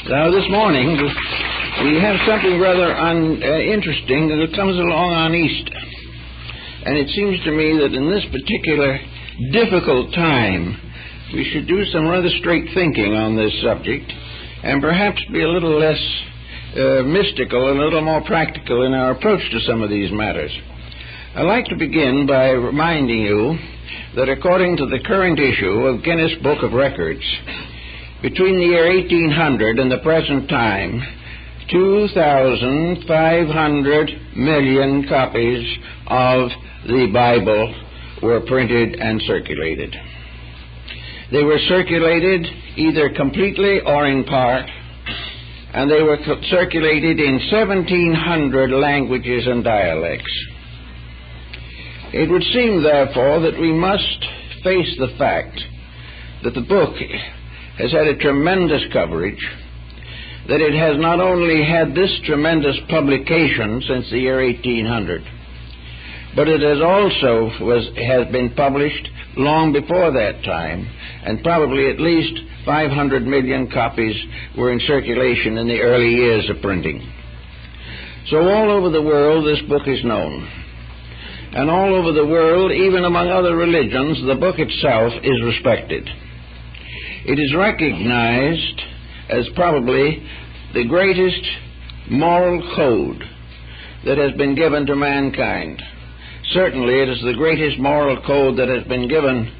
Now, this morning, we have something rather interesting that comes along on Easter. And it seems to me that in this particular difficult time, we should do some rather straight thinking on this subject and perhaps be a little less mystical and a little more practical in our approach to some of these matters. I'd like to begin by reminding you that according to the current issue of Guinness Book of Records, between the year 1800 and the present time, 2,500 million copies of the Bible were printed and circulated. They were circulated either completely or in part, and they were circulated in 1,700 languages and dialects. It would seem, therefore, that we must face the fact that the book has had a tremendous coverage, that it has not only had this tremendous publication since the year 1800, but it has also has been published long before that time, and probably at least 500 million copies were in circulation in the early years of printing. So all over the world this book is known. And all over the world, even among other religions, the book itself is respected. It is recognized as probably the greatest moral code that has been given to mankind. Certainly it is the greatest moral code that has been given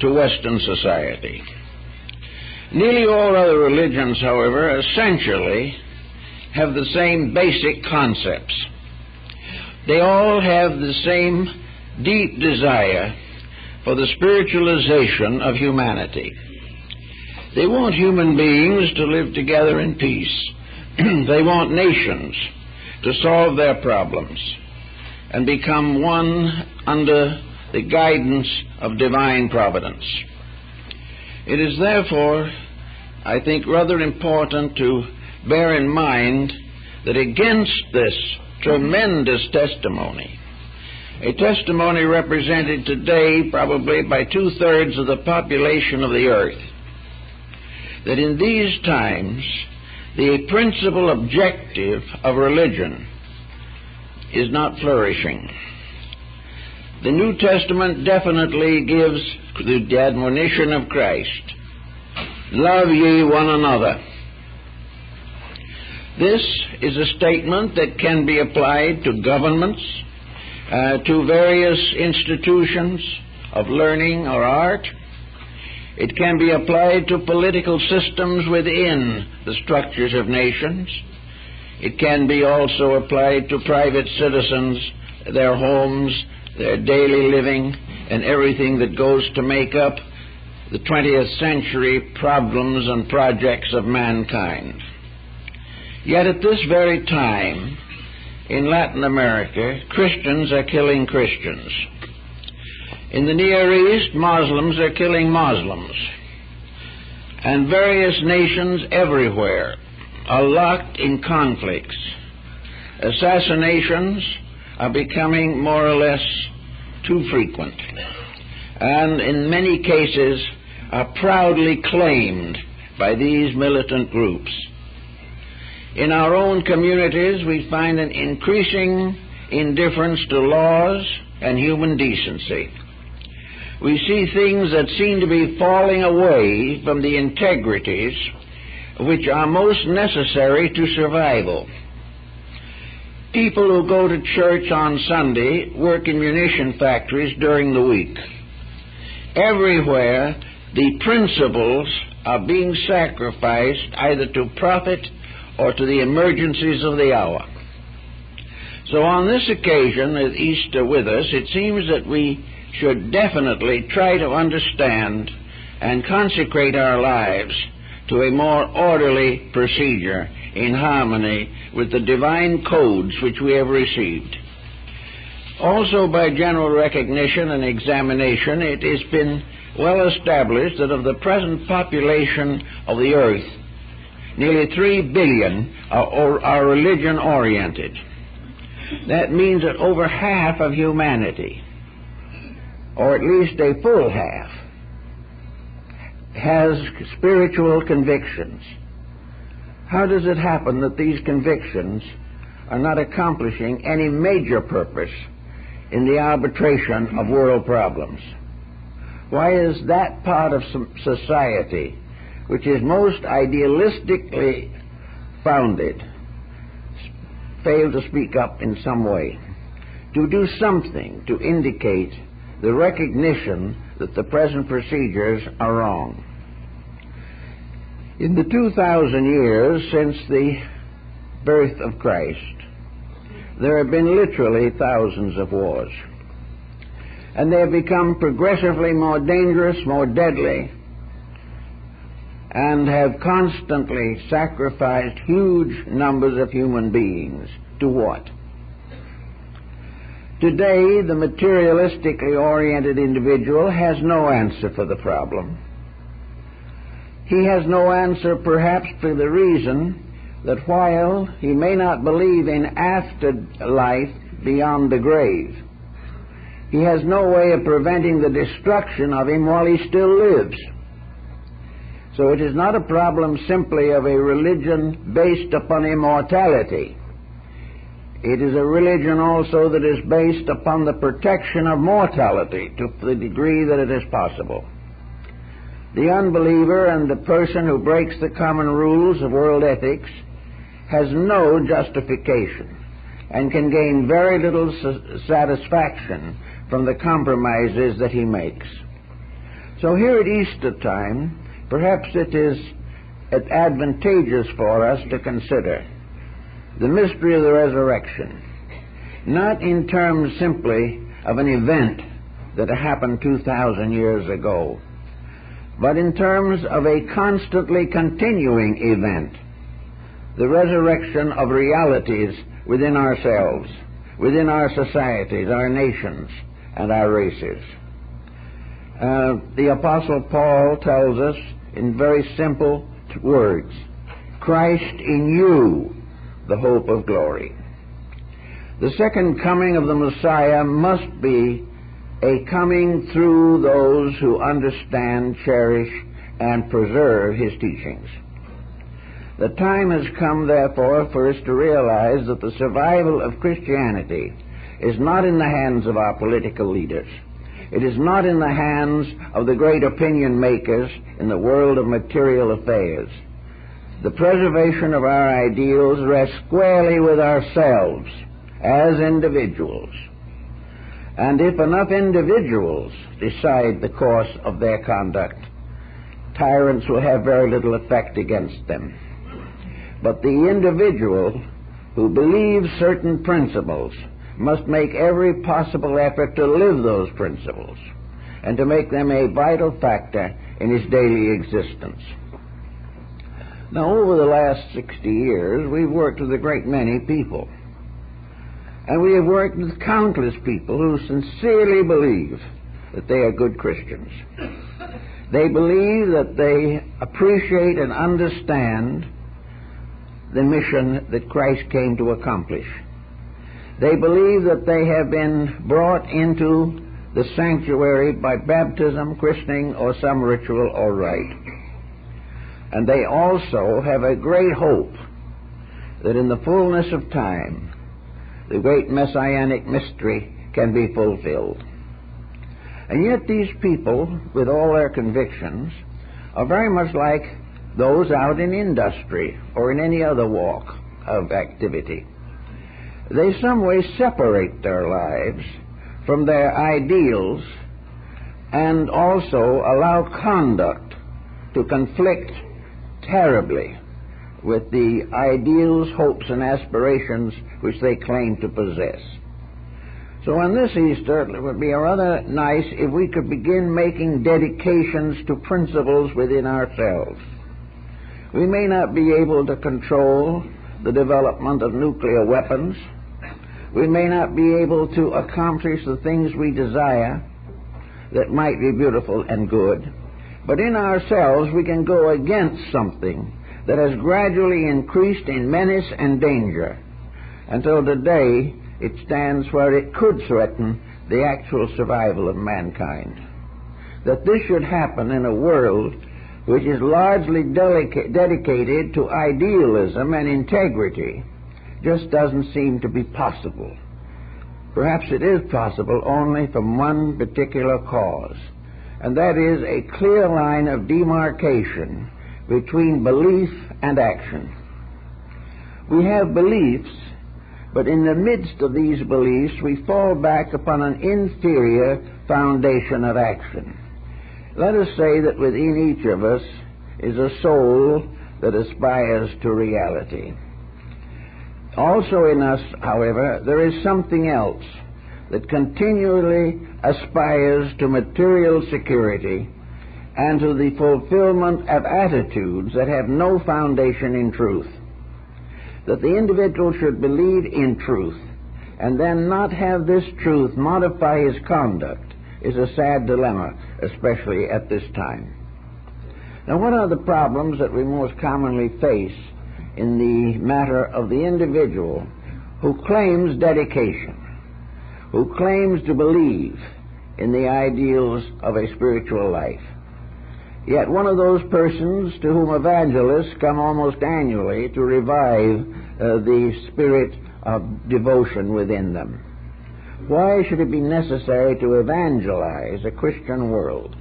to Western society. Nearly all other religions, however, essentially have the same basic concepts. They all have the same deep desire for the spiritualization of humanity. They want human beings to live together in peace. They want nations to solve their problems and become one under the guidance of divine providence. It is therefore, I think, rather important to bear in mind that against this tremendous testimony, a testimony represented today probably by 2/3 of the population of the earth, that in these times the principal objective of religion is not flourishing. The New Testament definitely gives the admonition of Christ, "Love ye one another." This is a statement that can be applied to governments, to various institutions of learning or art. It can be applied to political systems within the structures of nations. It can be also applied to private citizens, their homes, their daily living, and everything that goes to make up the 20th century problems and projects of mankind. Yet at this very time, in Latin America, Christians are killing Christians. In the Near East, Muslims are killing Muslims. And various nations everywhere are locked in conflicts. Assassinations are becoming more or less too frequent, and in many cases are proudly claimed by these militant groups. In our own communities, we find an increasing indifference to laws and human decency. We see things that seem to be falling away from the integrities which are most necessary to survival. People who go to church on Sunday work in munition factories during the week. Everywhere, the principles are being sacrificed either to profit or to the emergencies of the hour. So on this occasion, at Easter with us, it seems that we should definitely try to understand and consecrate our lives to a more orderly procedure in harmony with the divine codes which we have received. Also, by general recognition and examination, it has been well established that of the present population of the earth, nearly 3 billion are religion-oriented. That means that over half of humanity, or at least a full half, has spiritual convictions. How does it happen that these convictions are not accomplishing any major purpose in the arbitration of world problems? Why is that part of society which is most idealistically founded fail to speak up in some way, to do something to indicate the recognition that the present procedures are wrong? In the 2,000 years since the birth of Christ, there have been literally thousands of wars. And they have become progressively more dangerous, more deadly, and have constantly sacrificed huge numbers of human beings. To what? Today, the materialistically oriented individual has no answer for the problem. He has no answer perhaps for the reason that while he may not believe in afterlife beyond the grave, he has no way of preventing the destruction of him while he still lives. So it is not a problem simply of a religion based upon immortality. It is a religion also that is based upon the protection of mortality to the degree that it is possible. The unbeliever and the person who breaks the common rules of world ethics has no justification and can gain very little satisfaction from the compromises that he makes. So here at Easter time, perhaps it is advantageous for us to consider the mystery of the resurrection, not in terms simply of an event that happened 2,000 years ago, but in terms of a constantly continuing event, the resurrection of realities within ourselves, within our societies, our nations, and our races. The Apostle Paul tells us in very simple words, Christ in you, the hope of glory. The second coming of the Messiah must be a coming through those who understand, cherish, and preserve his teachings. The time has come, therefore, for us to realize that the survival of Christianity is not in the hands of our political leaders. It is not in the hands of the great opinion makers in the world of material affairs. The preservation of our ideals rests squarely with ourselves as individuals. And if enough individuals decide the course of their conduct, tyrants will have very little effect against them. But the individual who believes certain principles must make every possible effort to live those principles and to make them a vital factor in his daily existence. Now, over the last 60 years, we've worked with a great many people. And we have worked with countless people who sincerely believe that they are good Christians. They believe that they appreciate and understand the mission that Christ came to accomplish. They believe that they have been brought into the sanctuary by baptism, christening, or some ritual or rite. And they also have a great hope that in the fullness of time, the great messianic mystery can be fulfilled. And yet these people, with all their convictions, are very much like those out in industry or in any other walk of activity. They some way separate their lives from their ideals and also allow conduct to conflict terribly with the ideals, hopes, and aspirations which they claim to possess. So on this Easter, it would be rather nice if we could begin making dedications to principles within ourselves. We may not be able to control the development of nuclear weapons. We may not be able to accomplish the things we desire that might be beautiful and good. But in ourselves, we can go against something that has gradually increased in menace and danger until today it stands where it could threaten the actual survival of mankind. That this should happen in a world which is largely dedicated to idealism and integrity, just doesn't seem to be possible. Perhaps it is possible only from one particular cause, and that is a clear line of demarcation between belief and action. We have beliefs, but in the midst of these beliefs we fall back upon an inferior foundation of action. Let us say that within each of us is a soul that aspires to reality. Also in us, however, there is something else that continually aspires to material security and to the fulfillment of attitudes that have no foundation in truth. That the individual should believe in truth and then not have this truth modify his conduct is a sad dilemma, especially at this time. Now, what are the problems that we most commonly face in the matter of the individual who claims dedication, who claims to believe in the ideals of a spiritual life? Yet one of those persons to whom evangelists come almost annually to revive the spirit of devotion within them. Why should it be necessary to evangelize a Christian world?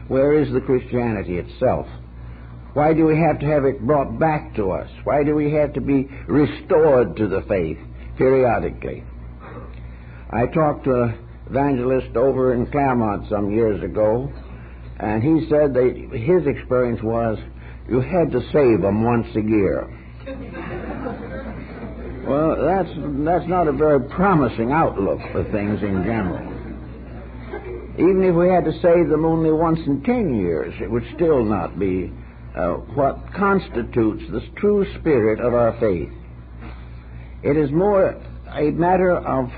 Where is the Christianity itself? Why do we have to have it brought back to us? Why do we have to be restored to the faith periodically? I talked to an evangelist over in Claremont some years ago, and he said that his experience was you had to save them once a year. Well, that's not a very promising outlook for things in general. Even if we had to save them only once in 10 years, it would still not be what constitutes the true spirit of our faith. It is more a matter of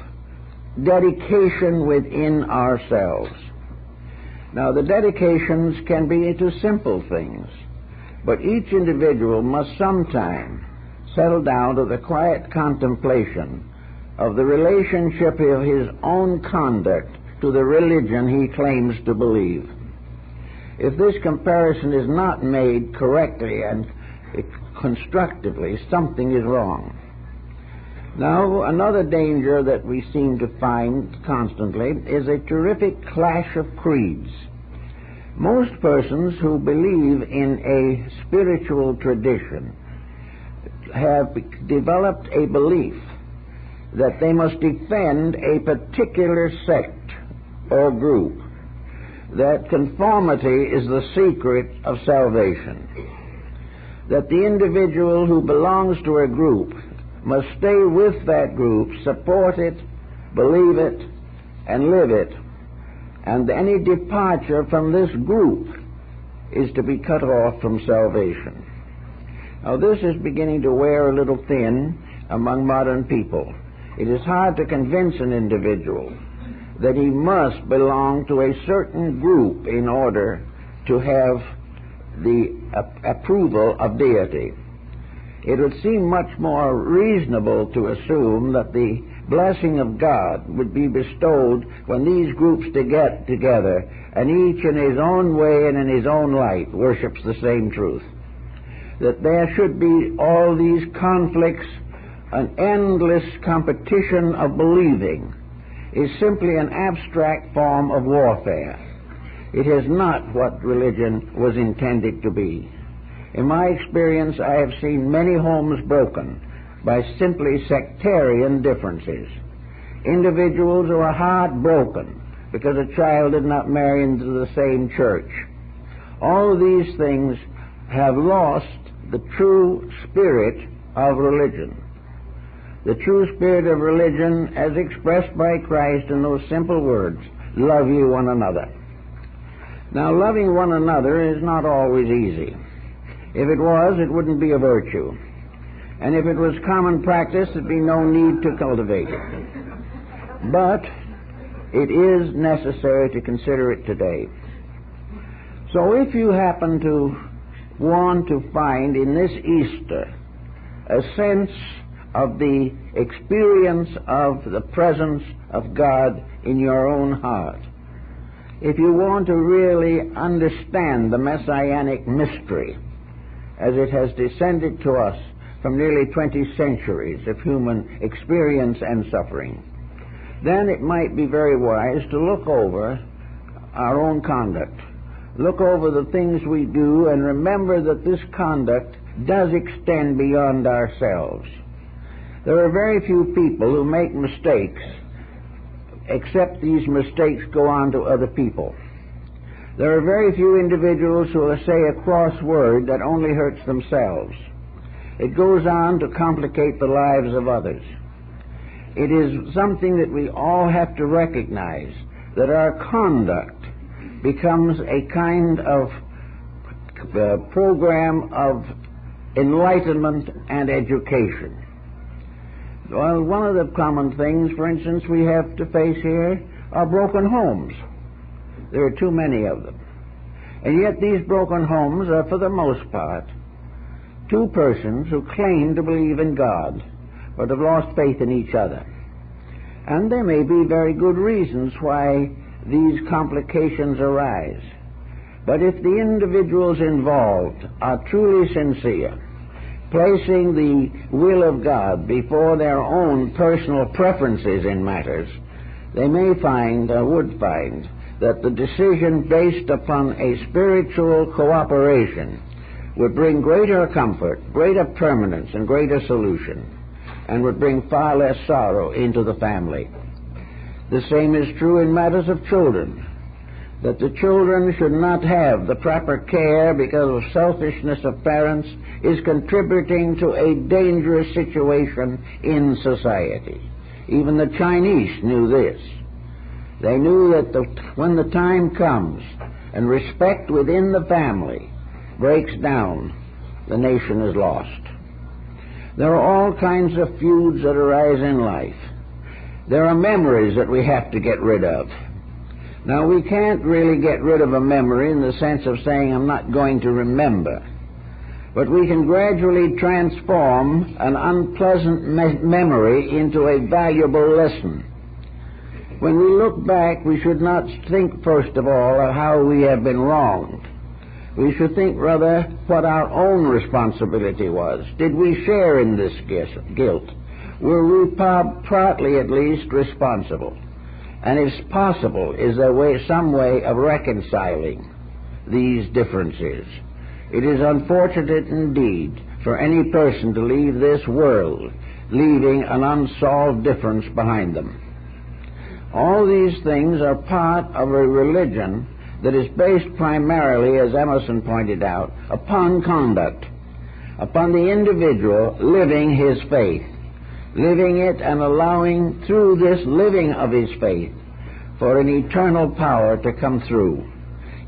dedication within ourselves. Now, the dedications can be to simple things, but each individual must sometime settle down to the quiet contemplation of the relationship of his own conduct to the religion he claims to believe. If this comparison is not made correctly and constructively, something is wrong. Now, another danger that we seem to find constantly is a terrific clash of creeds. Most persons who believe in a spiritual tradition have developed a belief that they must defend a particular sect or group, that conformity is the secret of salvation, that the individual who belongs to a group must stay with that group, support it, believe it, and live it, and any departure from this group is to be cut off from salvation. Now, this is beginning to wear a little thin among modern people. It is hard to convince an individual that he must belong to a certain group in order to have the approval of deity. It would seem much more reasonable to assume that the blessing of God would be bestowed when these groups get together and each in his own way and in his own light worships the same truth. That there should be all these conflicts, an endless competition of believing, is simply an abstract form of warfare. It is not what religion was intended to be. In my experience, I have seen many homes broken by simply sectarian differences. Individuals who are heartbroken because a child did not marry into the same church. All these things have lost the true spirit of religion. The true spirit of religion as expressed by Christ in those simple words, love you one another. Now, loving one another is not always easy. If it was, it wouldn't be a virtue. And if it was common practice, there'd be no need to cultivate it. But it is necessary to consider it today. So if you happen to want to find in this Easter a sense of the experience of the presence of God in your own heart, if you want to really understand the messianic mystery as it has descended to us from nearly 20 centuries of human experience and suffering, then it might be very wise to look over our own conduct, look over the things we do, and remember that this conduct does extend beyond ourselves. There are very few people who make mistakes except these mistakes go on to other people. There are very few individuals who will say a cross word that only hurts themselves. It goes on to complicate the lives of others. It is something that we all have to recognize, that our conduct becomes a kind of program of enlightenment and education. Well, one of the common things, for instance, we have to face here are broken homes. There are too many of them. And yet these broken homes are, for the most part, two persons who claim to believe in God, but have lost faith in each other. And there may be very good reasons why these complications arise. But if the individuals involved are truly sincere, placing the will of God before their own personal preferences in matters, they may find, or would find, that the decision based upon a spiritual cooperation would bring greater comfort, greater permanence, and greater solution, and would bring far less sorrow into the family. The same is true in matters of children, that the children should not have the proper care because of selfishness of parents is contributing to a dangerous situation in society. Even the Chinese knew this. They knew that when the time comes and respect within the family breaks down, the nation is lost. There are all kinds of feuds that arise in life. There are memories that we have to get rid of. Now, we can't really get rid of a memory in the sense of saying, I'm not going to remember. But we can gradually transform an unpleasant memory into a valuable lesson. When we look back, we should not think, first of all, of how we have been wronged. We should think, rather, what our own responsibility was. Did we share in this guilt? Were we partly, at least, responsible? And if possible, is there some way of reconciling these differences? It is unfortunate indeed for any person to leave this world leaving an unsolved difference behind them. All these things are part of a religion that is based primarily, as Emerson pointed out, upon conduct, upon the individual living his faith, living it and allowing through this living of his faith for an eternal power to come through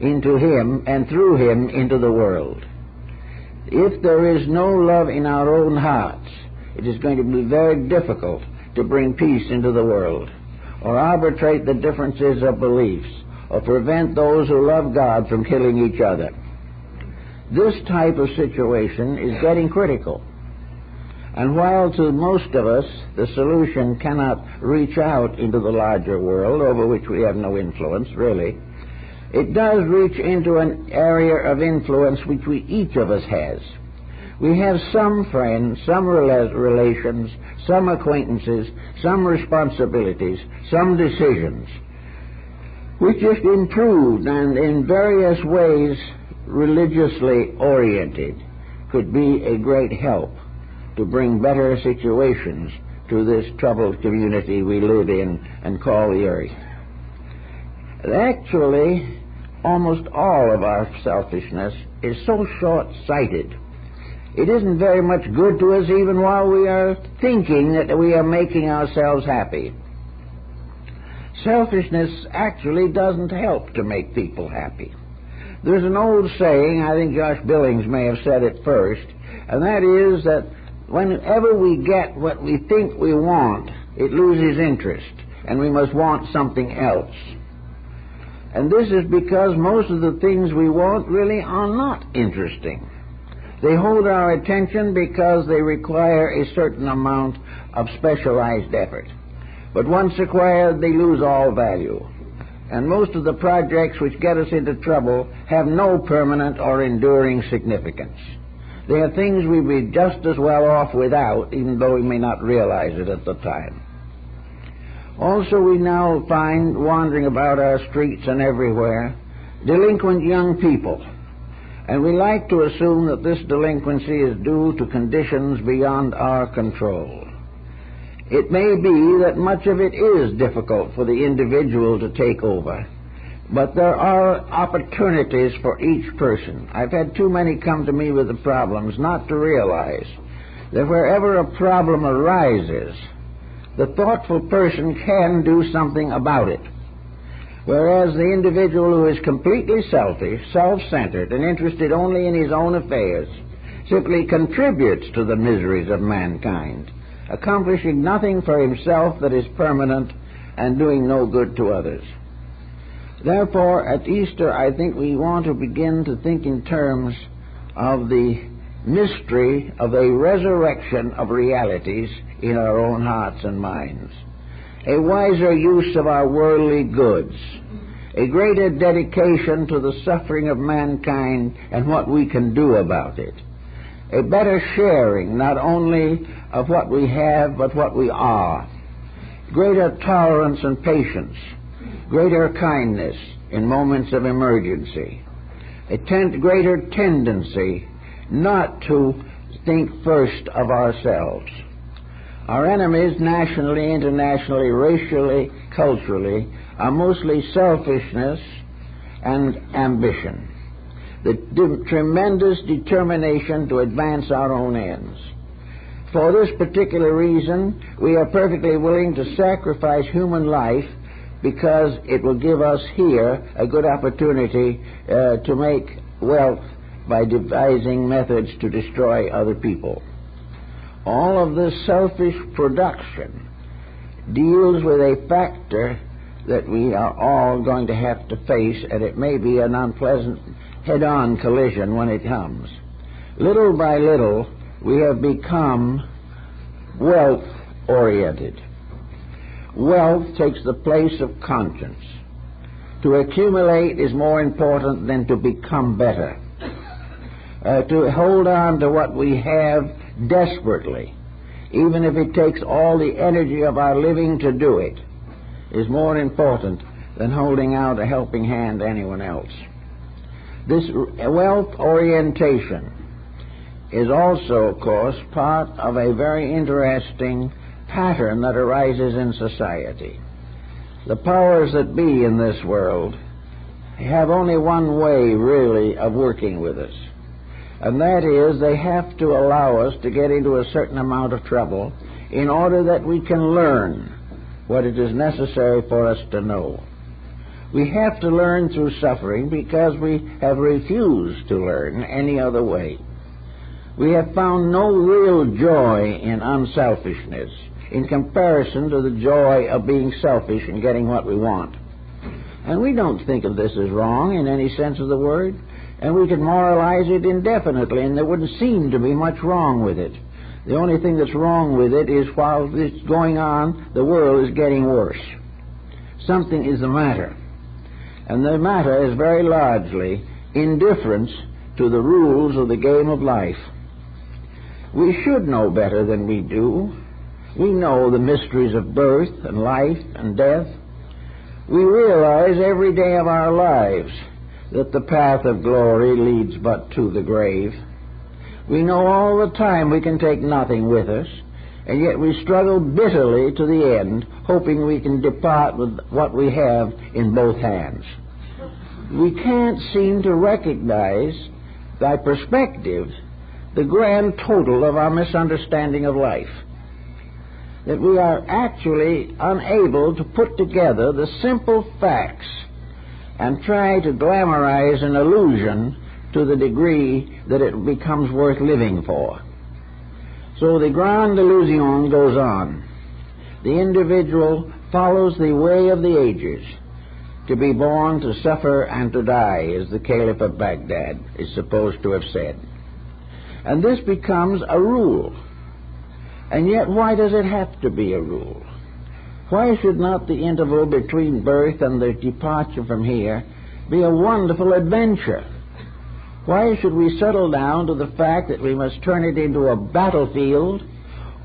into him and through him into the world. If there is no love in our own hearts, it is going to be very difficult to bring peace into the world, or arbitrate the differences of beliefs, or prevent those who love God from killing each other. This type of situation is getting critical. And while to most of us the solution cannot reach out into the larger world, over which we have no influence, really, it does reach into an area of influence which each of us has. We have some friends, some relations, some acquaintances, some responsibilities, some decisions, which, if improved and in various ways religiously oriented, could be a great help to bring better situations to this troubled community we live in and call the earth. Actually, almost all of our selfishness is so short-sighted. It isn't very much good to us even while we are thinking that we are making ourselves happy. Selfishness actually doesn't help to make people happy. There's an old saying, I think Josh Billings may have said it first, and that is that whenever we get what we think we want, it loses interest, and we must want something else. And this is because most of the things we want really are not interesting. They hold our attention because they require a certain amount of specialized effort. But once acquired, they lose all value. and most of the projects which get us into trouble have no permanent or enduring significance. They are things we'd be just as well off without, even though we may not realize it at the time. Also, we now find wandering about our streets and everywhere delinquent young people, and we like to assume that this delinquency is due to conditions beyond our control. It may be that much of it is difficult for the individual to take over, but there are opportunities for each person. I've had too many come to me with the problems not to realize that wherever a problem arises, the thoughtful person can do something about it. Whereas the individual who is completely selfish, self-centered, and interested only in his own affairs simply contributes to the miseries of mankind, accomplishing nothing for himself that is permanent and doing no good to others. Therefore, at Easter, I think we want to begin to think in terms of the mystery of a resurrection of realities in our own hearts and minds, a wiser use of our worldly goods, a greater dedication to the suffering of mankind and what we can do about it, a better sharing not only of what we have but what we are, greater tolerance and patience, greater kindness in moments of emergency, a greater tendency not to think first of ourselves. Our enemies, nationally, internationally, racially, culturally, are mostly selfishness and ambition, the tremendous determination to advance our own ends. For this particular reason, we are perfectly willing to sacrifice human life because it will give us here a good opportunity to make wealth by devising methods to destroy other people. All of this selfish production deals with a factor that we are all going to have to face, and it may be an unpleasant head-on collision when it comes. Little by little, we have become wealth-oriented. Wealth takes the place of conscience. To accumulate is more important than to become better. To hold on to what we have desperately, even if it takes all the energy of our living to do it, is more important than holding out a helping hand to anyone else. This wealth orientation is also, of course, part of a very interesting pattern that arises in society. The powers that be in this world have only one way, really, of working with us, and that is they have to allow us to get into a certain amount of trouble in order that we can learn what it is necessary for us to know. We have to learn through suffering because we have refused to learn any other way. We have found no real joy in unselfishness in comparison to the joy of being selfish and getting what we want. And we don't think of this as wrong in any sense of the word, and we could moralize it indefinitely, and there wouldn't seem to be much wrong with it. The only thing that's wrong with it is while it's going on, the world is getting worse. Something is the matter. And the matter is very largely indifference to the rules of the game of life. We should know better than we do. We know the mysteries of birth and life and death. We realize every day of our lives that the path of glory leads but to the grave. We know all the time we can take nothing with us, and yet we struggle bitterly to the end, hoping we can depart with what we have in both hands. We can't seem to recognize, by perspective, the grand total of our misunderstanding of life. That we are actually unable to put together the simple facts and try to glamorize an illusion to the degree that it becomes worth living for. So the grande illusion goes on. The individual follows the way of the ages, to be born, to suffer, and to die, as the Caliph of Baghdad is supposed to have said. And this becomes a rule. And yet, why does it have to be a rule? Why should not the interval between birth and the departure from here be a wonderful adventure? Why should we settle down to the fact that we must turn it into a battlefield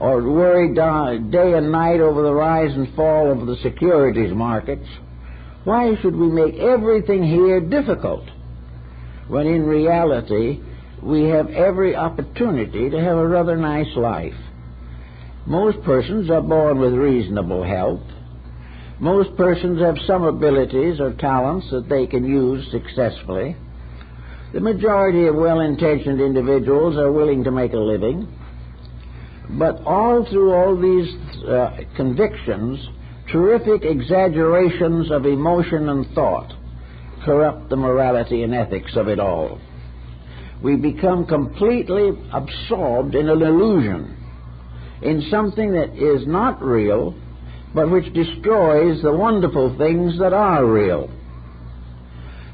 or worry day and night over the rise and fall of the securities markets? Why should we make everything here difficult when in reality we have every opportunity to have a rather nice life? Most persons are born with reasonable health. Most persons have some abilities or talents that they can use successfully. The majority of well-intentioned individuals are willing to make a living. But all through all these convictions, terrific exaggerations of emotion and thought corrupt the morality and ethics of it all. We become completely absorbed in an illusion, in something that is not real, but which destroys the wonderful things that are real.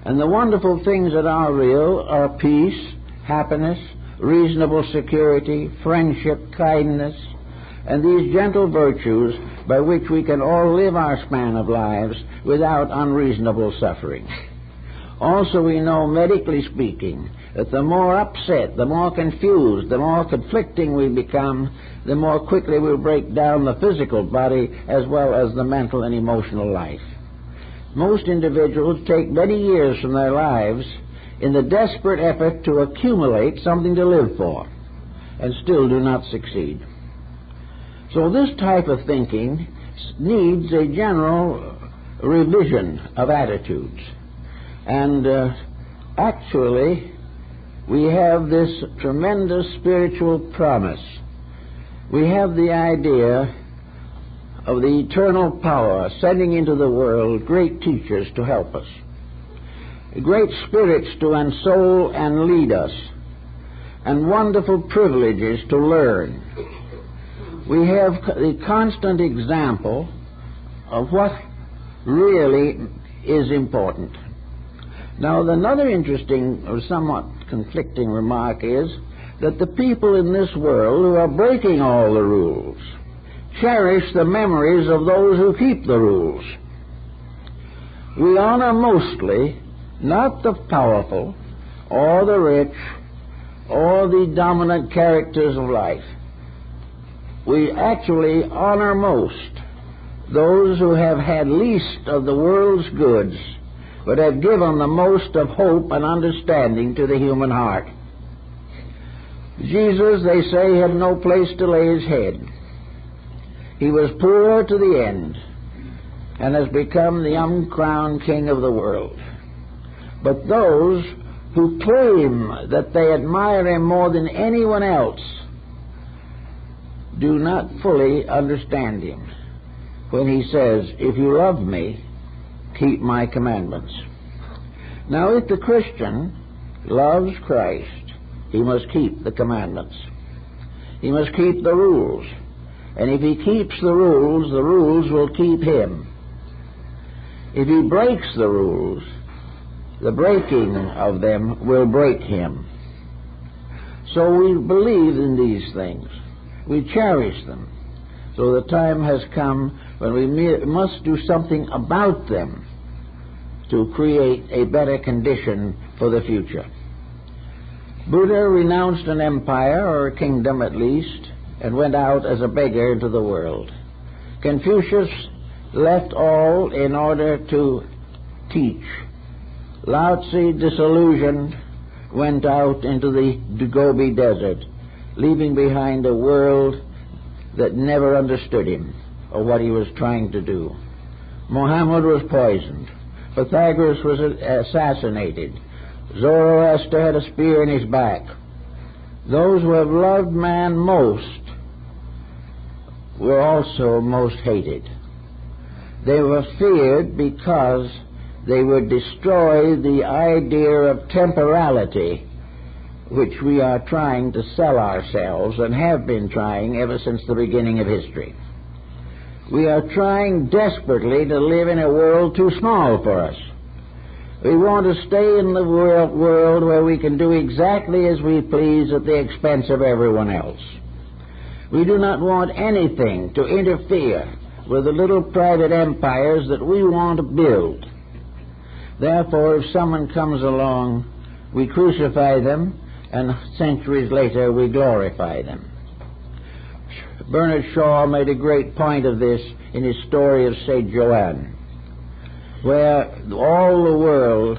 And the wonderful things that are real are peace, happiness, reasonable security, friendship, kindness, and these gentle virtues by which we can all live our span of lives without unreasonable suffering. Also, we know, medically speaking, that the more upset, the more confused, the more conflicting we become, the more quickly we'll break down the physical body as well as the mental and emotional life. Most individuals take many years from their lives in the desperate effort to accumulate something to live for, and still do not succeed. So this type of thinking needs a general revision of attitudes. And actually, we have this tremendous spiritual promise. We have the idea of the eternal power sending into the world great teachers to help us, great spirits to ensol and lead us, and wonderful privileges to learn. We have the constant example of what really is important. Now, another interesting or somewhat conflicting remark is that the people in this world who are breaking all the rules cherish the memories of those who keep the rules. We honor mostly not the powerful or the rich or the dominant characters of life. We actually honor most those who have had least of the world's goods, but have given the most of hope and understanding to the human heart. Jesus, they say, had no place to lay his head. He was poor to the end and has become the uncrowned king of the world. But those who claim that they admire him more than anyone else do not fully understand him when he says, "If you love me, keep my commandments." Now, if the Christian loves Christ, he must keep the commandments. He must keep the rules. And if he keeps the rules will keep him. If he breaks the rules, the breaking of them will break him. So we believe in these things. We cherish them. So the time has come when we must do something about them to create a better condition for the future. Buddha renounced an empire, or a kingdom at least, and went out as a beggar into the world. Confucius left all in order to teach. Lao Tzu, disillusioned, went out into the Gobi Desert, leaving behind a world that never understood him or what he was trying to do. Muhammad was poisoned. Pythagoras was assassinated. Zoroaster had a spear in his back. Those who have loved man most were also most hated. They were feared because they would destroy the idea of temporality which we are trying to sell ourselves and have been trying ever since the beginning of history. We are trying desperately to live in a world too small for us. We want to stay in the world where we can do exactly as we please at the expense of everyone else. We do not want anything to interfere with the little private empires that we want to build. Therefore, if someone comes along, we crucify them, and centuries later we glorify them. Bernard Shaw made a great point of this in his story of St. Joanne, where all the world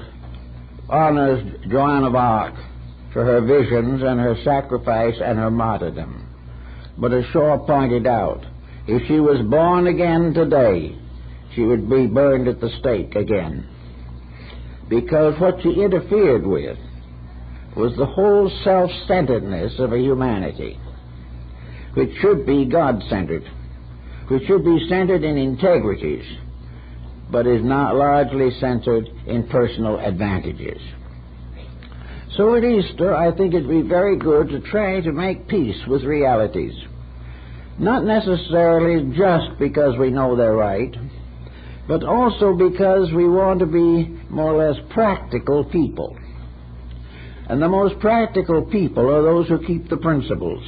honors Joan of Arc for her visions and her sacrifice and her martyrdom. But as Shaw pointed out, if she was born again today, she would be burned at the stake again. Because what she interfered with was the whole self-centeredness of a humanity, which should be God-centered, which should be centered in integrities, but is not largely centered in personal advantages. So at Easter, I think it'd be very good to try to make peace with realities. Not necessarily just because we know they're right, but also because we want to be more or less practical people. And the most practical people are those who keep the principles.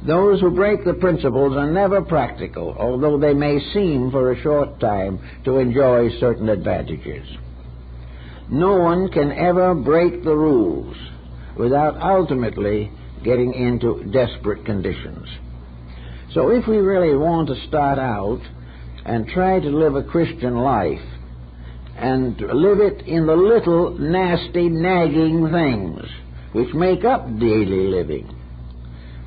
Those who break the principles are never practical, although they may seem for a short time to enjoy certain advantages. No one can ever break the rules without ultimately getting into desperate conditions. So if we really want to start out and try to live a Christian life, and live it in the little nasty, nagging things which make up daily living,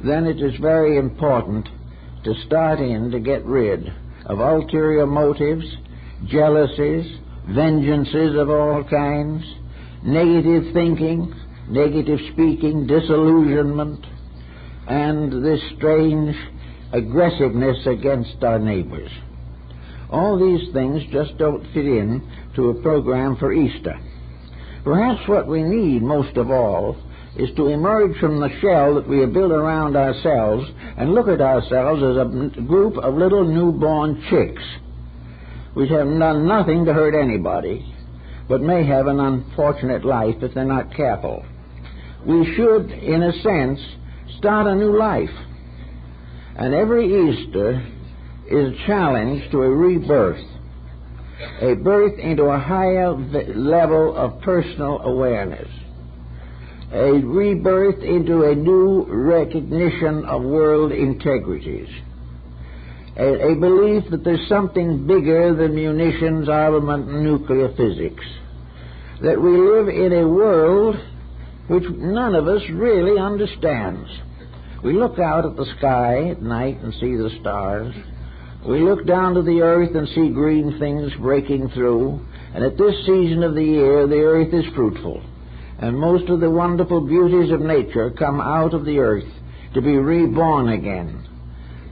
then it is very important to start in to get rid of ulterior motives, jealousies, vengeances of all kinds, negative thinking, negative speaking, disillusionment, and this strange aggressiveness against our neighbors. All these things just don't fit in to a program for Easter. Perhaps what we need most of all is to emerge from the shell that we have built around ourselves and look at ourselves as a group of little newborn chicks which have done nothing to hurt anybody, but may have an unfortunate life if they're not careful. We should, in a sense, start a new life. And every Easter is a challenge to a rebirth, a birth into a higher level of personal awareness, a rebirth into a new recognition of world integrities, a belief that there's something bigger than munitions, armament, and nuclear physics, that we live in a world which none of us really understands. We look out at the sky at night and see the stars. We look down to the earth and see green things breaking through, and at this season of the year the earth is fruitful, and most of the wonderful beauties of nature come out of the earth to be reborn again.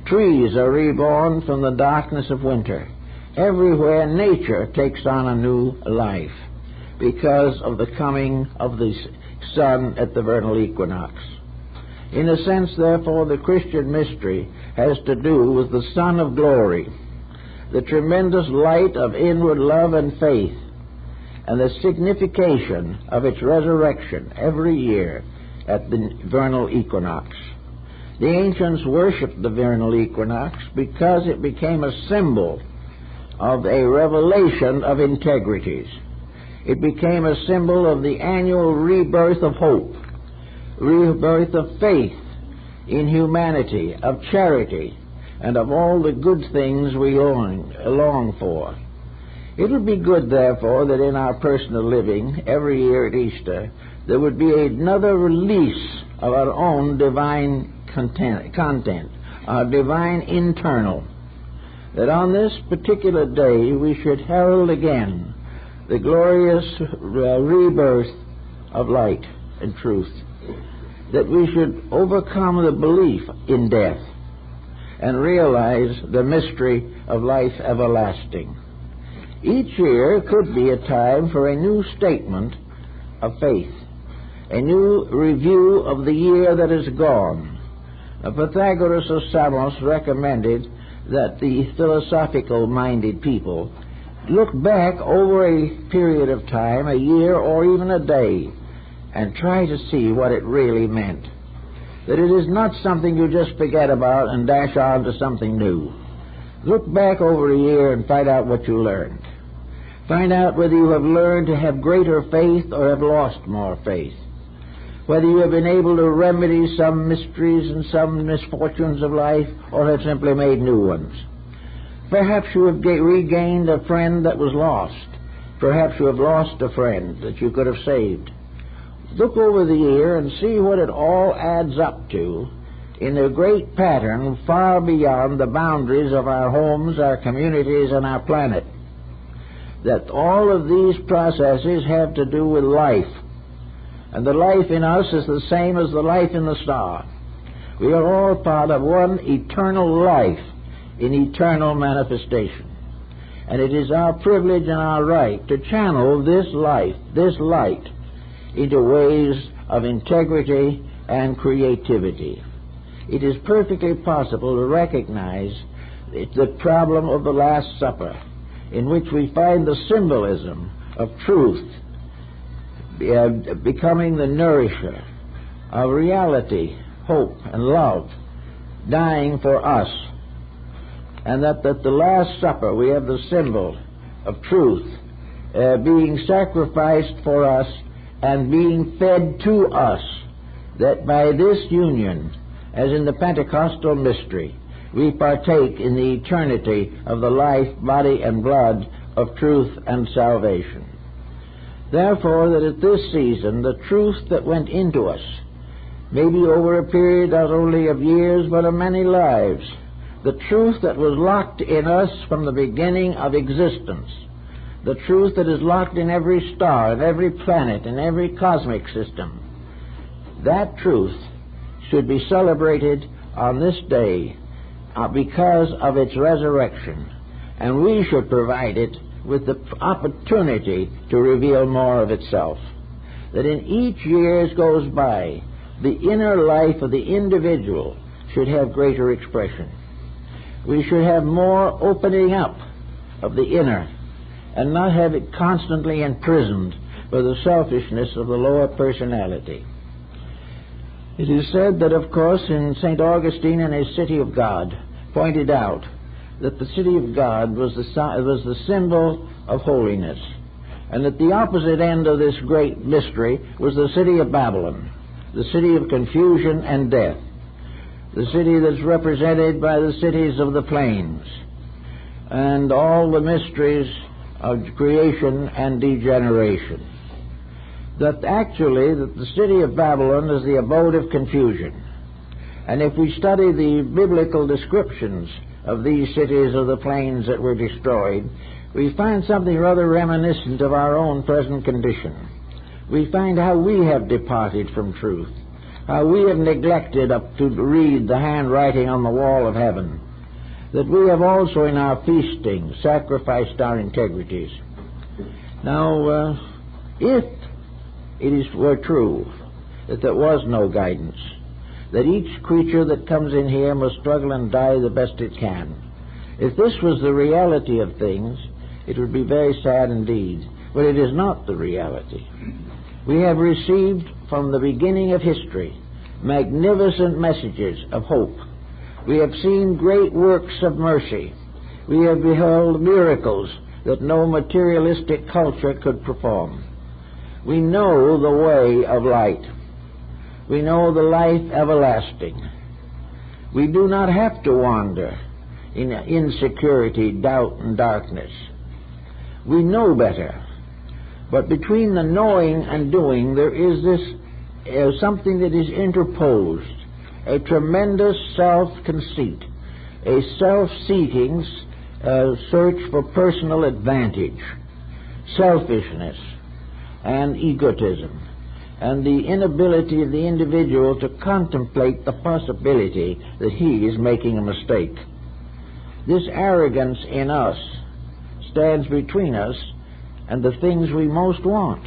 Trees are reborn from the darkness of winter. Everywhere nature takes on a new life because of the coming of the sun at the vernal equinox. In a sense, therefore, the Christian mystery has to do with the Sun of Glory, the tremendous light of inward love and faith, and the signification of its resurrection every year at the vernal equinox. The ancients worshipped the vernal equinox because it became a symbol of a revelation of integrities. It became a symbol of the annual rebirth of hope, rebirth of faith in humanity, of charity, and of all the good things we long for. It would be good, therefore, that in our personal living every year at Easter there would be another release of our own divine content, our divine internal, that on this particular day we should herald again the glorious rebirth of light and truth, that we should overcome the belief in death and realize the mystery of life everlasting. Each year could be a time for a new statement of faith, a new review of the year that is gone. Pythagoras of Samos recommended that the philosophical-minded people look back over a period of time, a year or even a day, and try to see what it really meant. That it is not something you just forget about and dash on to something new. Look back over a year and find out what you learned. Find out whether you have learned to have greater faith or have lost more faith. Whether you have been able to remedy some mysteries and some misfortunes of life or have simply made new ones. Perhaps you have regained a friend that was lost. Perhaps you have lost a friend that you could have saved. Look over the year and see what it all adds up to in a great pattern far beyond the boundaries of our homes, our communities, and our planet. That all of these processes have to do with life. And the life in us is the same as the life in the star. We are all part of one eternal life in eternal manifestation. And it is our privilege and our right to channel this life, this light, into ways of integrity and creativity. It is perfectly possible to recognize the problem of the Last Supper, in which we find the symbolism of truth becoming the nourisher of reality, hope, and love, dying for us. And that at the Last Supper we have the symbol of truth being sacrificed for us and being fed to us, that by this union, as in the Pentecostal mystery, we partake in the eternity of the life, body, and blood of truth and salvation. Therefore, that at this season, the truth that went into us, maybe over a period not only of years but of many lives, the truth that was locked in us from the beginning of existence, the truth that is locked in every star, in every planet, in every cosmic system, that truth should be celebrated on this day because of its resurrection, and we should provide it with the opportunity to reveal more of itself. That in each year as goes by, the inner life of the individual should have greater expression. We should have more opening up of the inner and not have it constantly imprisoned by the selfishness of the lower personality. It is said that, of course, in St. Augustine in his City of God pointed out that the City of God was the symbol of holiness, and that the opposite end of this great mystery was the city of Babylon, the city of confusion and death, the city that's represented by the cities of the plains, and all the mysteries of creation and degeneration. That actually that the city of Babylon is the abode of confusion. And if we study the biblical descriptions of these cities of the plains that were destroyed, we find something rather reminiscent of our own present condition. We find how we have departed from truth, how we have neglected to read the handwriting on the wall of heaven, that we have also in our feasting sacrificed our integrities. Now, if it were true that there was no guidance, that each creature that comes in here must struggle and die the best it can, if this was the reality of things, it would be very sad indeed. But it is not the reality. We have received from the beginning of history magnificent messages of hope. We have seen great works of mercy. We have beheld miracles that no materialistic culture could perform. We know the way of light. We know the life everlasting. We do not have to wander in insecurity, doubt, and darkness. We know better. But between the knowing and doing, there is this something that is interposed, a tremendous self-conceit, a self-seeking search for personal advantage, selfishness, and egotism, and the inability of the individual to contemplate the possibility that he is making a mistake. This arrogance in us stands between us and the things we most want,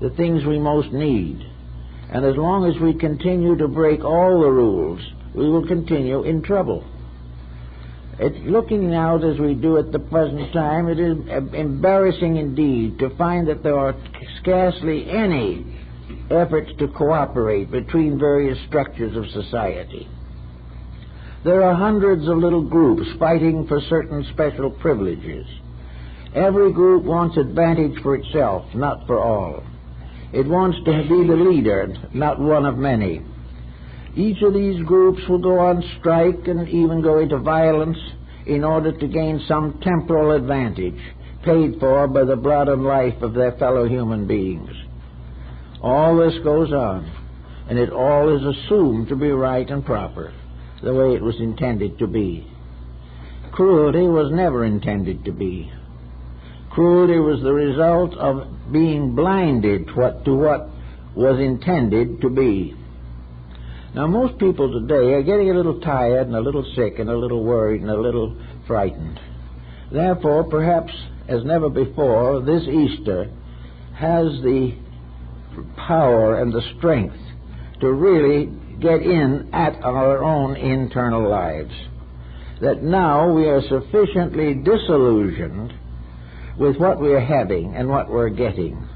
the things we most need. And as long as we continue to break all the rules, we will continue in trouble. Looking out as we do at the present time, it is embarrassing indeed to find that there are scarcely any efforts to cooperate between various structures of society. There are hundreds of little groups fighting for certain special privileges. Every group wants advantage for itself, not for all. It wants to be the leader, not one of many. Each of these groups will go on strike and even go into violence in order to gain some temporal advantage, paid for by the blood and life of their fellow human beings. All this goes on, and it all is assumed to be right and proper, the way it was intended to be. Cruelty was never intended to be. Cruelty was the result of being blinded to what was intended to be. Now, most people today are getting a little tired and a little sick and a little worried and a little frightened. Therefore, perhaps as never before, this Easter has the power and the strength to really get in at our own internal lives. That now we are sufficiently disillusioned with what we are having and what we're getting,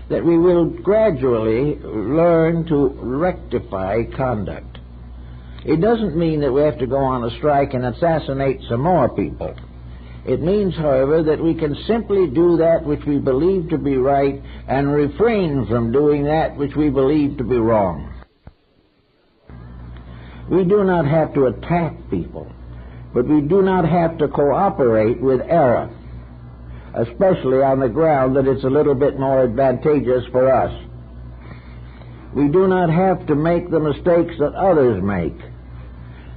that we will gradually learn to rectify conduct. It doesn't mean that we have to go on a strike and assassinate some more people. It means, however, that we can simply do that which we believe to be right and refrain from doing that which we believe to be wrong. We do not have to attack people, but we do not have to cooperate with error, especially on the ground that it's a little bit more advantageous for us. We do not have to make the mistakes that others make.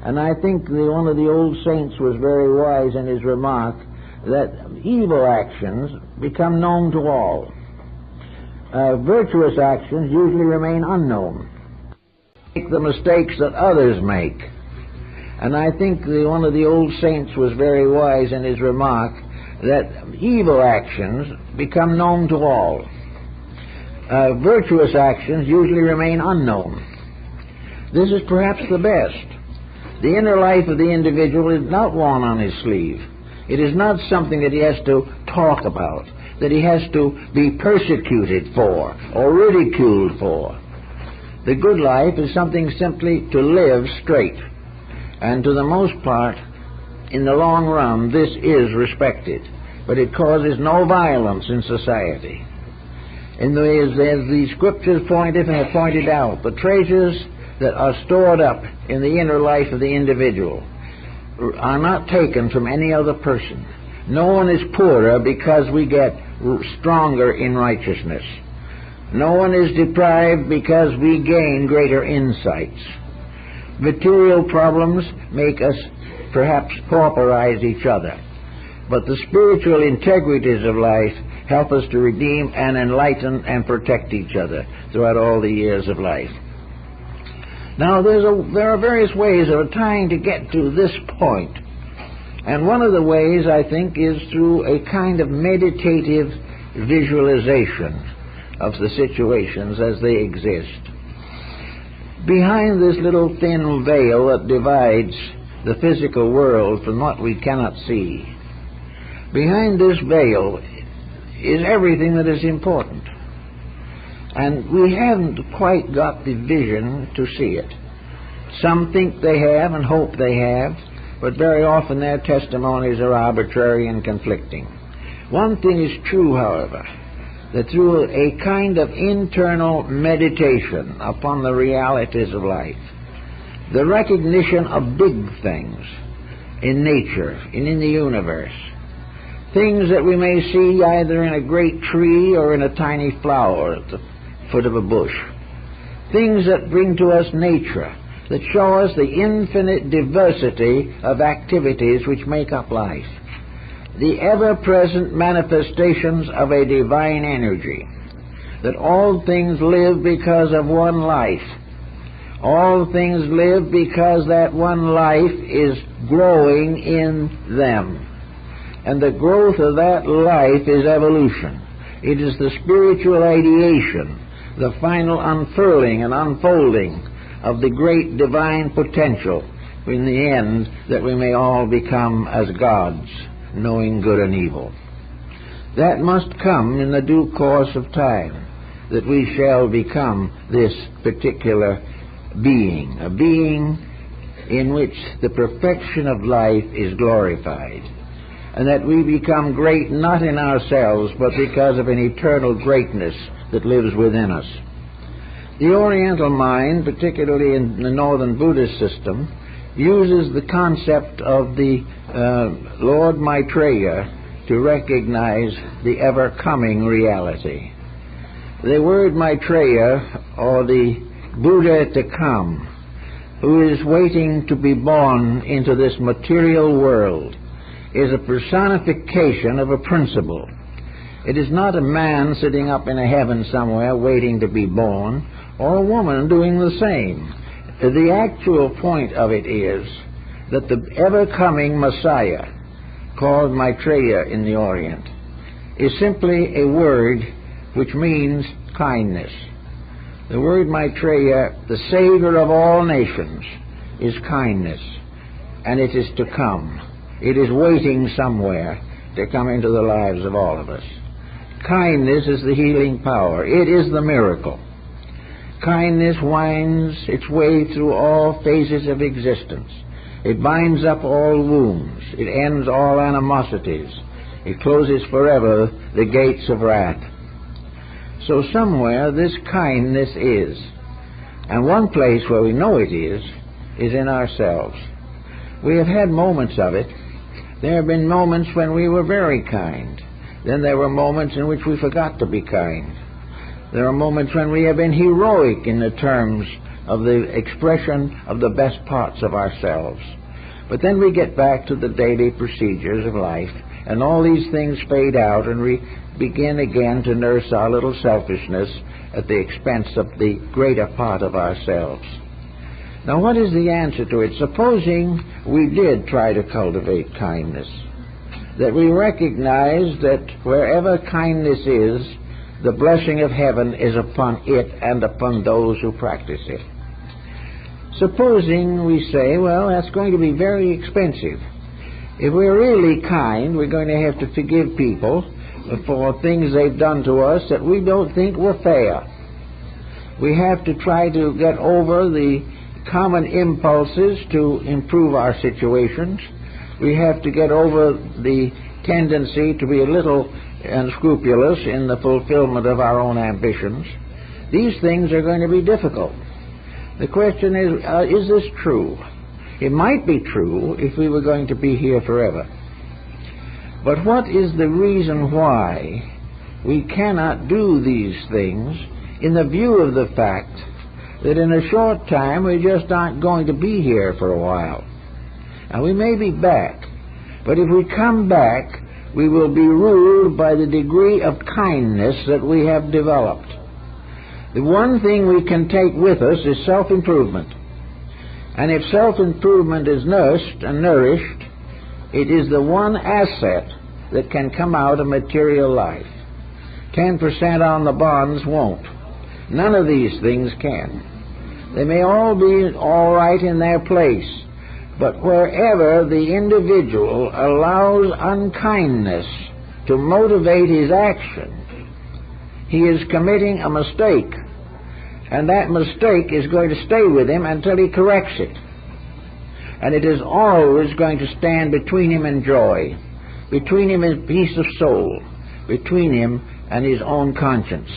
And I think one of the old saints was very wise in his remark that evil actions become known to all. Virtuous actions usually remain unknown. Make the mistakes that others make. And I think one of the old saints was very wise in his remark that evil actions become known to all. Virtuous actions usually remain unknown. This is perhaps the best. The inner life of the individual is not worn on his sleeve. It is not something that he has to talk about, that he has to be persecuted for or ridiculed for. The good life is something simply to live straight. And to the most part, in the long run, this is respected. But it causes no violence in society. And as the scriptures have pointed out, the treasures that are stored up in the inner life of the individual are not taken from any other person. No one is poorer because we get stronger in righteousness. No one is deprived because we gain greater insights. Material problems make us perhaps pauperize each other, but the spiritual integrities of life help us to redeem and enlighten and protect each other throughout all the years of life. Now, there are various ways of trying to get to this point, and one of the ways, I think, is through a kind of meditative visualization of the situations as they exist. Behind this little thin veil that divides the physical world from what we cannot see, behind this veil is everything that is important. And we haven't quite got the vision to see it. Some think they have and hope they have, but very often their testimonies are arbitrary and conflicting. One thing is true, however, that through a kind of internal meditation upon the realities of life, the recognition of big things in nature and in the universe, things that we may see either in a great tree or in a tiny flower at the foot of a bush, things that bring to us nature, that show us the infinite diversity of activities which make up life, the ever-present manifestations of a divine energy, that all things live because of one life. All things live because that one life is growing in them. And the growth of that life is evolution. It is the spiritual ideation, the final unfurling and unfolding of the great divine potential in the end, that we may all become as gods, knowing good and evil. That must come in the due course of time, that we shall become this particular being, a being in which the perfection of life is glorified, and that we become great not in ourselves, but because of an eternal greatness that lives within us. The Oriental mind, particularly in the Northern Buddhist system, uses the concept of the Lord Maitreya to recognize the ever-coming reality. The word Maitreya, or the Buddha to come, who is waiting to be born into this material world, is a personification of a principle. It is not a man sitting up in a heaven somewhere waiting to be born, or a woman doing the same. The actual point of it is that the ever-coming Messiah, called Maitreya in the Orient, is simply a word which means kindness. The word Maitreya, the Savior of all nations, is kindness, and it is to come. It is waiting somewhere to come into the lives of all of us. Kindness is the healing power. It is the miracle. Kindness winds its way through all phases of existence. It binds up all wounds. It ends all animosities. It closes forever the gates of wrath. So somewhere this kindness is. And one place where we know it is in ourselves. We have had moments of it. There have been moments when we were very kind. Then there were moments in which we forgot to be kind. There are moments when we have been heroic in the terms of the expression of the best parts of ourselves. But then we get back to the daily procedures of life, and all these things fade out, and we begin again to nurse our little selfishness at the expense of the greater part of ourselves. Now, what is the answer to it? Supposing we did try to cultivate kindness, that we recognize that wherever kindness is, the blessing of heaven is upon it and upon those who practice it. Supposing we say, well, that's going to be very expensive. If we're really kind, we're going to have to forgive people for things they've done to us that we don't think were fair. We have to try to get over the common impulses to improve our situations. We have to get over the tendency to be a little unscrupulous in the fulfillment of our own ambitions. These things are going to be difficult. The question is this true? It might be true if we were going to be here forever. But what is the reason why we cannot do these things in the view of the fact that in a short time we just aren't going to be here for a while? Now, we may be back, but if we come back, we will be ruled by the degree of kindness that we have developed. The one thing we can take with us is self-improvement. And if self-improvement is nursed and nourished, it is the one asset that can come out of material life. 10% on the bonds won't. None of these things can. They may all be all right in their place, but wherever the individual allows unkindness to motivate his action, he is committing a mistake, and that mistake is going to stay with him until he corrects it. And it is always going to stand between him and joy, between him and peace of soul, between him and his own conscience.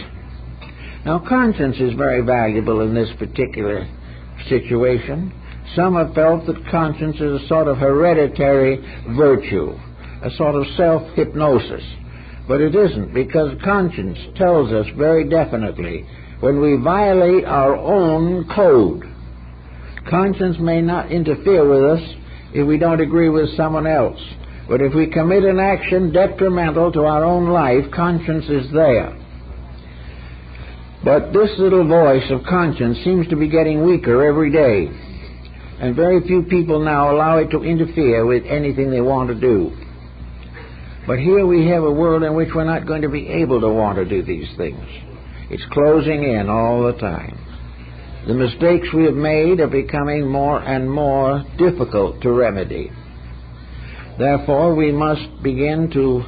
Now, conscience is very valuable in this particular situation. Some have felt that conscience is a sort of hereditary virtue, a sort of self-hypnosis. But it isn't, because conscience tells us very definitely when we violate our own code. Conscience may not interfere with us if we don't agree with someone else. But if we commit an action detrimental to our own life, conscience is there. But this little voice of conscience seems to be getting weaker every day. And very few people now allow it to interfere with anything they want to do. But here we have a world in which we're not going to be able to want to do these things. It's closing in all the time. The mistakes we have made are becoming more and more difficult to remedy. Therefore, we must begin to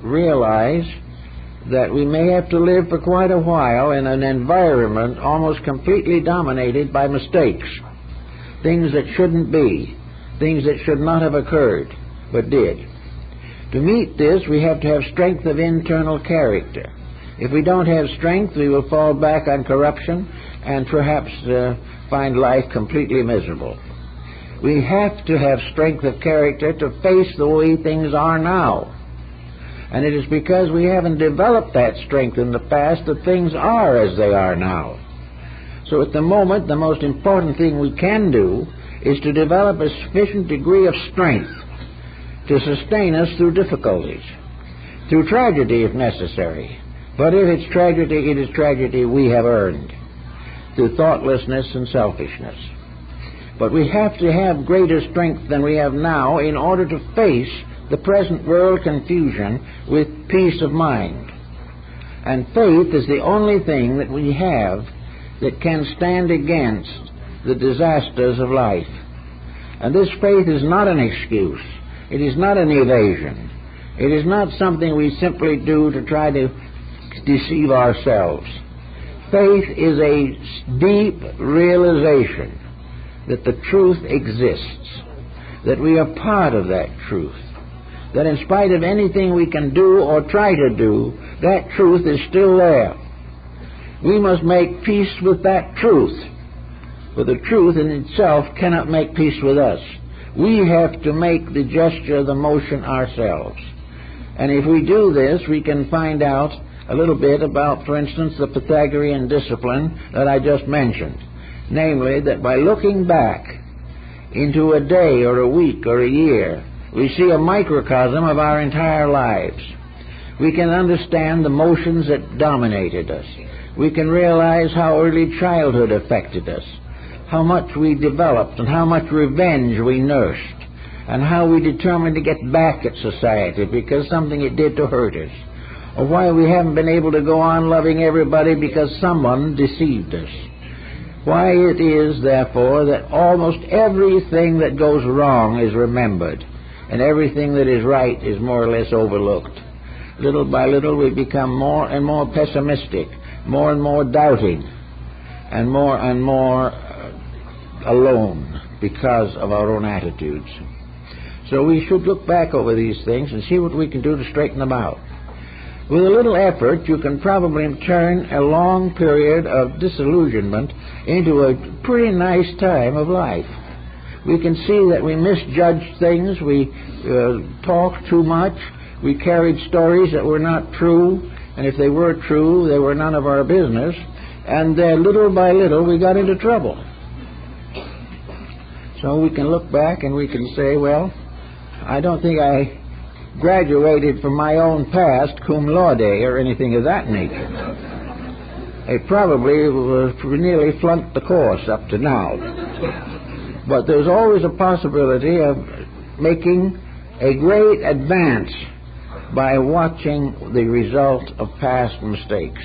realize that we may have to live for quite a while in an environment almost completely dominated by mistakes. things that shouldn't be, things that should not have occurred, but did. To meet this, we have to have strength of internal character. If we don't have strength, we will fall back on corruption and perhaps find life completely miserable. We have to have strength of character to face the way things are now. And it is because we haven't developed that strength in the past that things are as they are now. So at the moment, the most important thing we can do is to develop a sufficient degree of strength to sustain us through difficulties, through tragedy if necessary. But if it's tragedy, it is tragedy we have earned, through thoughtlessness and selfishness. But we have to have greater strength than we have now in order to face the present world confusion with peace of mind. And faith is the only thing that we have that can stand against the disasters of life. And this faith is not an excuse. It is not an evasion. It is not something we simply do to try to deceive ourselves. Faith is a deep realization that the truth exists, that we are part of that truth, that in spite of anything we can do or try to do, that truth is still there. We must make peace with that truth, for the truth in itself cannot make peace with us. We have to make the gesture, the motion ourselves. And if we do this, we can find out a little bit about, for instance, the Pythagorean discipline that I just mentioned. Namely, that by looking back into a day or a week or a year, we see a microcosm of our entire lives. We can understand the motions that dominated us. We can realize how early childhood affected us, how much we developed and how much revenge we nursed, and how we determined to get back at society because something it did to hurt us, or why we haven't been able to go on loving everybody because someone deceived us. Why it is, therefore, that almost everything that goes wrong is remembered, and everything that is right is more or less overlooked. Little by little we become more and more pessimistic, more and more doubting, and more alone because of our own attitudes. So we should look back over these things and see what we can do to straighten them out. With a little effort, you can probably turn a long period of disillusionment into a pretty nice time of life. We can see that we misjudged things, we talked too much, we carried stories that were not true, and if they were true, they were none of our business, and little by little we got into trouble. So we can look back and we can say, well, I don't think I graduated from my own past cum laude or anything of that nature. I probably nearly flunked the course up to now. But there's always a possibility of making a great advance by watching the result of past mistakes.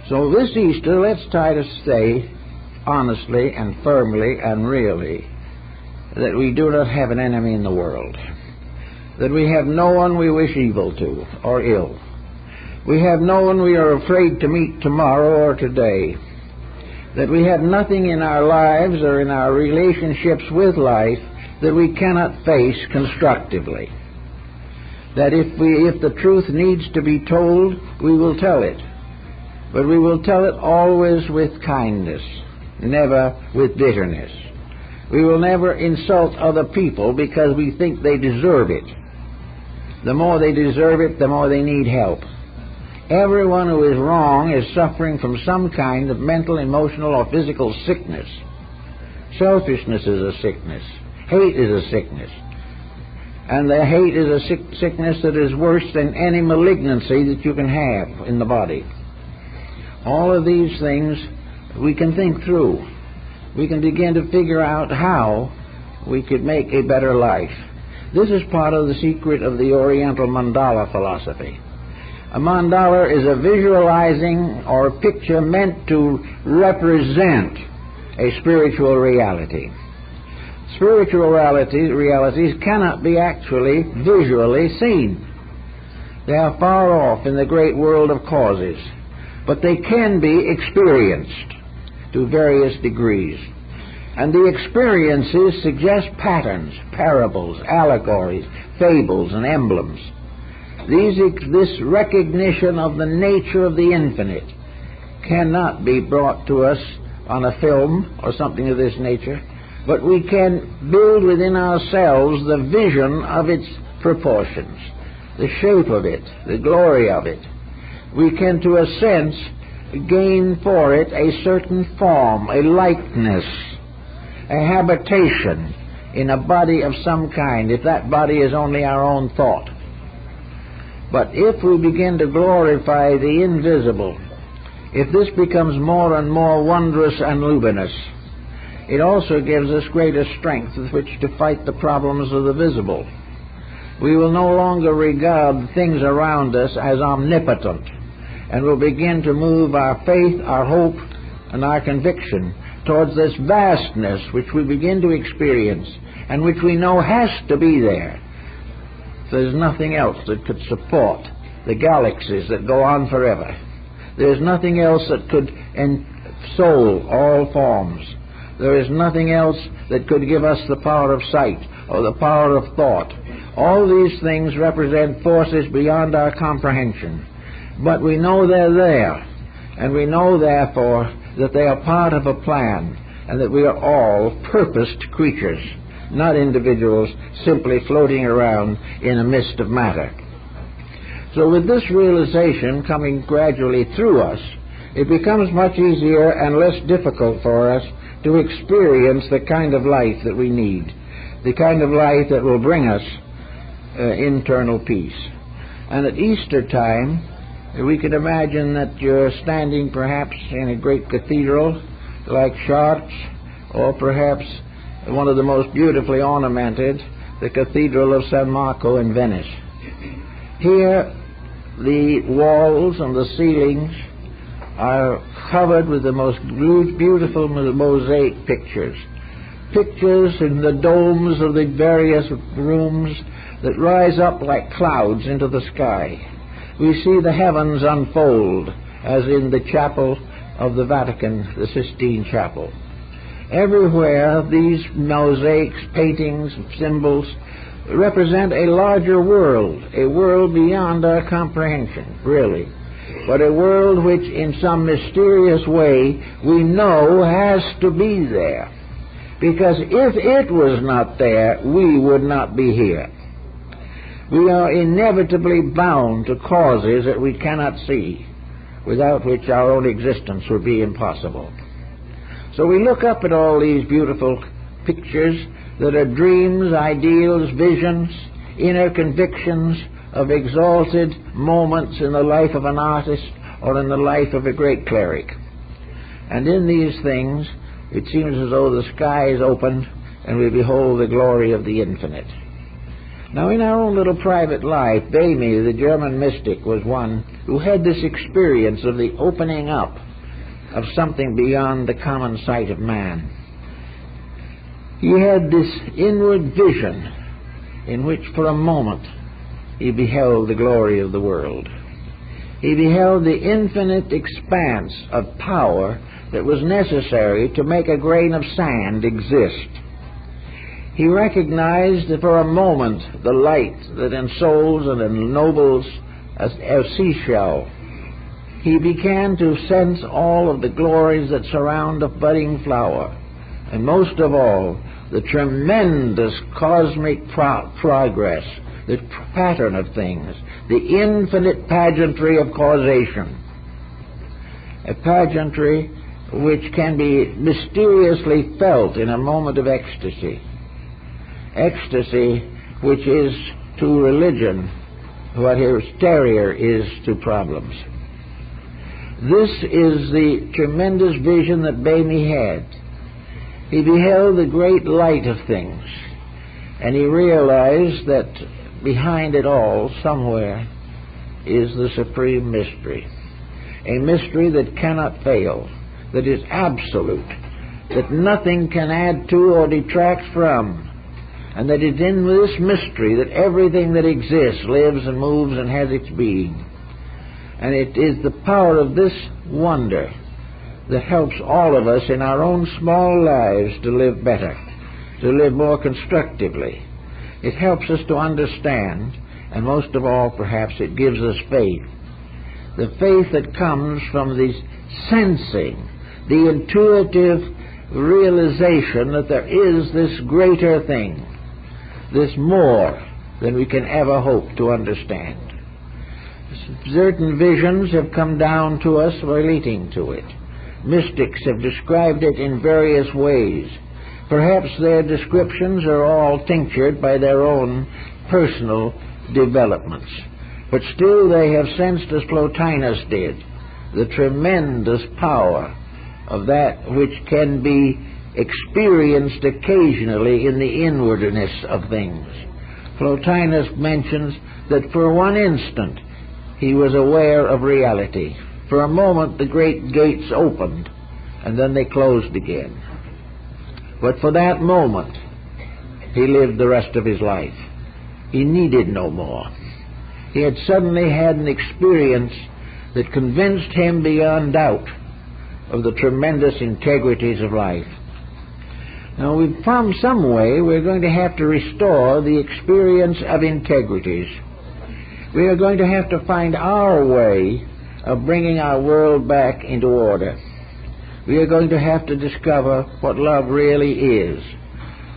So this Easter, let's try to say honestly and firmly and really that we do not have an enemy in the world, that we have no one we wish evil to or ill. We have no one we are afraid to meet tomorrow or today, that we have nothing in our lives or in our relationships with life that we cannot face constructively, that if the truth needs to be told, we will tell it, but we will tell it always with kindness, never with bitterness. We will never insult other people because we think they deserve it. The more they deserve it, the more they need help. Everyone who is wrong is suffering from some kind of mental, emotional, or physical sickness. Selfishness is a sickness. Hate is a sickness. And the hate is a sickness that is worse than any malignancy that you can have in the body. All of these things we can think through. We can begin to figure out how we could make a better life. This is part of the secret of the Oriental mandala philosophy. A mandala is a visualizing or a picture meant to represent a spiritual reality. Spiritual realities cannot be actually visually seen. They are far off in the great world of causes, but they can be experienced to various degrees. And the experiences suggest patterns, parables, allegories, fables, and emblems. This recognition of the nature of the infinite cannot be brought to us on a film or something of this nature, but we can build within ourselves the vision of its proportions, the shape of it, the glory of it. We can, to a sense, gain for it a certain form, a likeness, a habitation in a body of some kind, if that body is only our own thought. But if we begin to glorify the invisible, if this becomes more and more wondrous and luminous, it also gives us greater strength with which to fight the problems of the visible. We will no longer regard things around us as omnipotent, and will begin to move our faith, our hope, and our conviction towards this vastness which we begin to experience and which we know has to be there. There's nothing else that could support the galaxies that go on forever. There's nothing else that could ensoul all forms. There is nothing else that could give us the power of sight or the power of thought. All these things represent forces beyond our comprehension. But we know they're there, and we know, therefore, that they are part of a plan, and that we are all purposed creatures, not individuals simply floating around in a mist of matter. So with this realization coming gradually through us, it becomes much easier and less difficult for us to experience the kind of life that we need, the kind of life that will bring us internal peace. And at Easter time, we could imagine that you're standing perhaps in a great cathedral like Chartres, or perhaps one of the most beautifully ornamented, the Cathedral of San Marco in Venice. Here, the walls and the ceilings are covered with the most beautiful mosaic pictures. Pictures in the domes of the various rooms that rise up like clouds into the sky. We see the heavens unfold, as in the chapel of the Vatican, the Sistine Chapel. Everywhere these mosaics, paintings, symbols represent a larger world, a world beyond our comprehension, really, but a world which in some mysterious way we know has to be there, because if it was not there, we would not be here. We are inevitably bound to causes that we cannot see, without which our own existence would be impossible. So we look up at all these beautiful pictures that are dreams, ideals, visions, inner convictions of exalted moments in the life of an artist or in the life of a great cleric. And in these things, it seems as though the sky is opened and we behold the glory of the infinite. Now, in our own little private life, Bamy, the German mystic, was one who had this experience of the opening up of something beyond the common sight of man. He had this inward vision in which for a moment he beheld the glory of the world. He beheld the infinite expanse of power that was necessary to make a grain of sand exist. He recognized for a moment the light that ensouls and ennobles a seashell. He began to sense all of the glories that surround a budding flower, and most of all, the tremendous cosmic progress, the pattern of things, the infinite pageantry of causation, a pageantry which can be mysteriously felt in a moment of ecstasy. Ecstasy which is to religion what hysteria is to problems. This is the tremendous vision that Bamy had. He beheld the great light of things, and he realized that behind it all, somewhere, is the supreme mystery. A mystery that cannot fail, that is absolute, that nothing can add to or detract from, and that it's in this mystery that everything that exists lives and moves and has its being. And it is the power of this wonder that helps all of us in our own small lives to live better, to live more constructively. It helps us to understand, and most of all, perhaps, it gives us faith. The faith that comes from the sensing, the intuitive realization that there is this greater thing, this more than we can ever hope to understand. Certain visions have come down to us relating to it. Mystics have described it in various ways. Perhaps their descriptions are all tinctured by their own personal developments. But still they have sensed, as Plotinus did, the tremendous power of that which can be experienced occasionally in the inwardness of things. Plotinus mentions that for one instant he was aware of reality. For a moment the great gates opened, and then they closed again. But for that moment, he lived the rest of his life. He needed no more. He had suddenly had an experience that convinced him beyond doubt of the tremendous integrities of life. Now, from some way, we're going to have to restore the experience of integrities. We are going to have to find our way of bringing our world back into order. We are going to have to discover what love really is.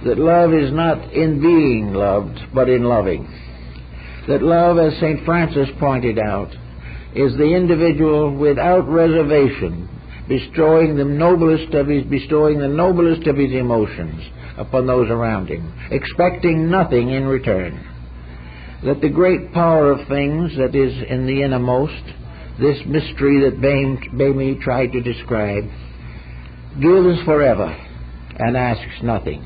That love is not in being loved, but in loving. That love, as St. Francis pointed out, is the individual without reservation bestowing the noblest of his emotions upon those around him, expecting nothing in return. That the great power of things that is in the innermost, this mystery that Bamy tried to describe, gives forever and asks nothing.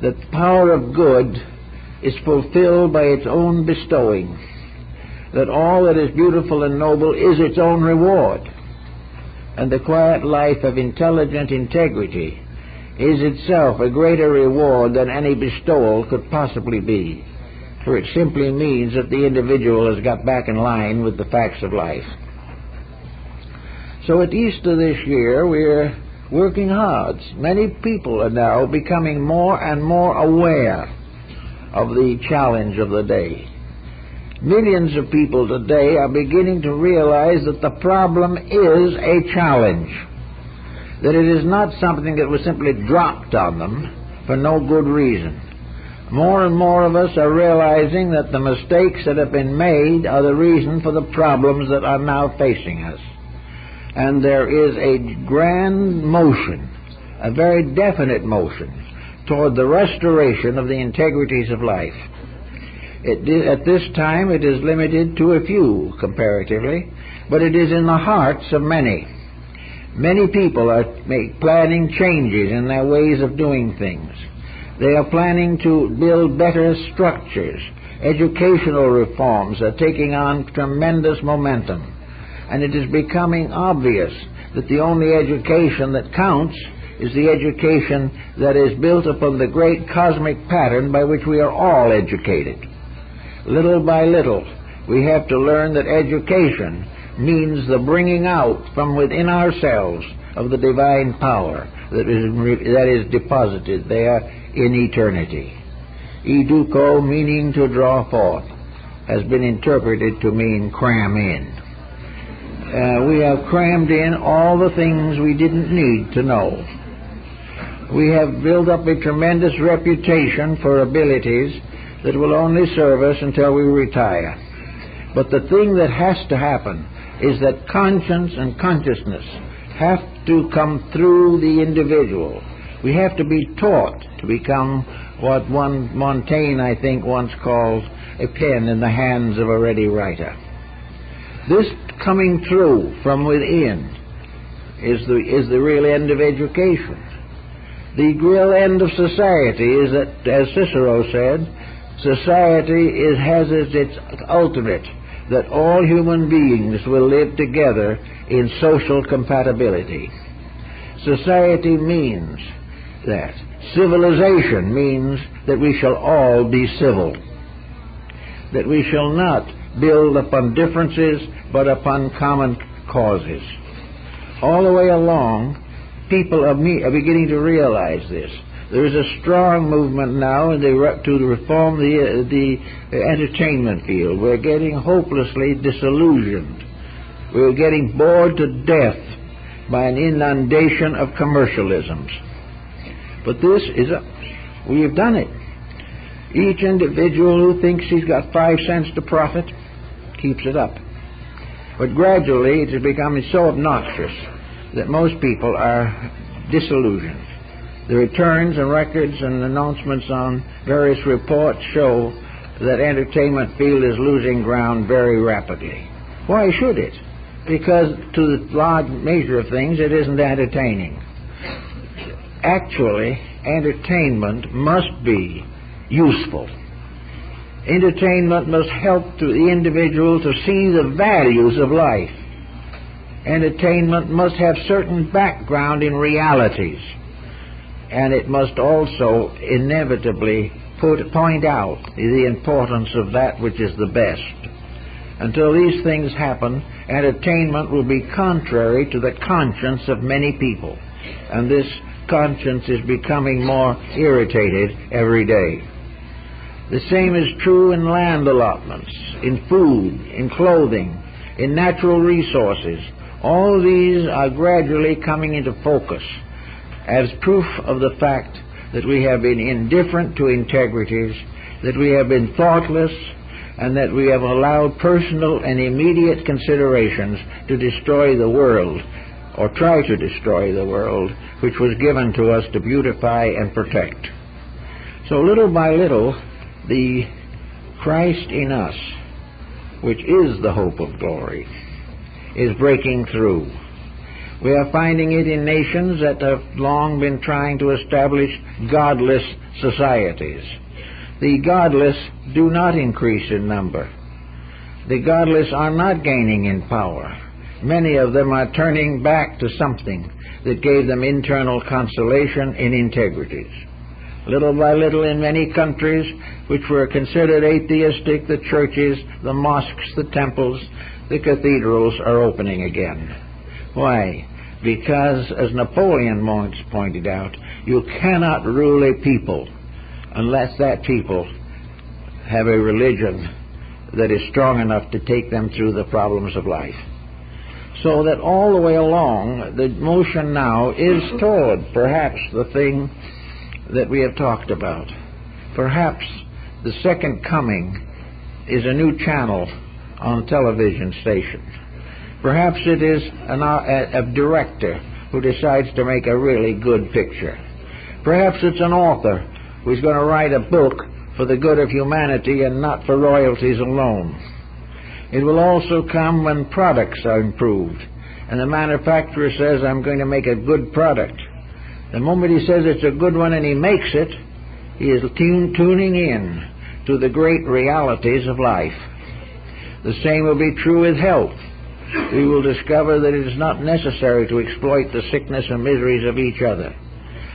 That the power of good is fulfilled by its own bestowing. That all that is beautiful and noble is its own reward. And the quiet life of intelligent integrity is itself a greater reward than any bestowal could possibly be, for it simply means that the individual has got back in line with the facts of life. So at Easter this year, we're working hard. Many people are now becoming more and more aware of the challenge of the day. Millions of people today are beginning to realize that the problem is a challenge, that it is not something that was simply dropped on them for no good reason. More and more of us are realizing that the mistakes that have been made are the reason for the problems that are now facing us. And there is a grand motion, a very definite motion, toward the restoration of the integrities of life. At this time it is limited to a few, comparatively, but it is in the hearts of many. Many people are planning changes in their ways of doing things. They are planning to build better structures. Educational reforms are taking on tremendous momentum. And it is becoming obvious that the only education that counts is the education that is built upon the great cosmic pattern by which we are all educated. Little by little, we have to learn that education means the bringing out from within ourselves of the divine power that is deposited there in eternity. Educo, meaning to draw forth, has been interpreted to mean cram in. We have crammed in all the things we didn't need to know. We have built up a tremendous reputation for abilities that will only serve us until we retire. But the thing that has to happen is that conscience and consciousness have to come through the individual. We have to be taught to become what one Montaigne, I think, once called a pen in the hands of a ready writer. This coming through from within is the real end of education. The real end of society is that, as Cicero said, society has as its ultimate that all human beings will live together in social compatibility. Society means that. Civilization means that we shall all be civil, that we shall not build upon differences but upon common causes. all the way along, people are beginning to realize this. There is a strong movement now to reform the entertainment field. We're getting hopelessly disillusioned. We're getting bored to death by an inundation of commercialisms. But we have done it. Each individual who thinks he's got 5 cents to profit keeps it up. But gradually it is becoming so obnoxious that most people are disillusioned. The returns and records and announcements on various reports show that entertainment field is losing ground very rapidly. Why should it? Because to the large measure of things it isn't entertaining. Actually, entertainment must be useful. Entertainment must help to the individual to see the values of life. Entertainment must have certain background in realities. And it must also inevitably point out the importance of that which is the best. Until these things happen, entertainment will be contrary to the conscience of many people. And this conscience is becoming more irritated every day. The same is true in land allotments, in food, in clothing, in natural resources. All these are gradually coming into focus as proof of the fact that we have been indifferent to integrities, that we have been thoughtless, and that we have allowed personal and immediate considerations to destroy the world, or try to destroy the world, which was given to us to beautify and protect. So little by little, the Christ in us, which is the hope of glory, is breaking through. We are finding it in nations that have long been trying to establish godless societies. The godless do not increase in number. The godless are not gaining in power. Many of them are turning back to something that gave them internal consolation in integrities. Little by little, in many countries which were considered atheistic, the churches, the mosques, the temples, the cathedrals are opening again. Why? Because, as Napoleon once pointed out, you cannot rule a people unless that people have a religion that is strong enough to take them through the problems of life. So that all the way along, the motion now is toward perhaps the thing that we have talked about. Perhaps the second coming is a new channel on television station. Perhaps it is a director who decides to make a really good picture. Perhaps it's an author who's going to write a book for the good of humanity and not for royalties alone. It will also come when products are improved, and the manufacturer says, I'm going to make a good product. The moment he says it's a good one and he makes it, he is tuning in to the great realities of life. The same will be true with health. We will discover that it is not necessary to exploit the sickness and miseries of each other.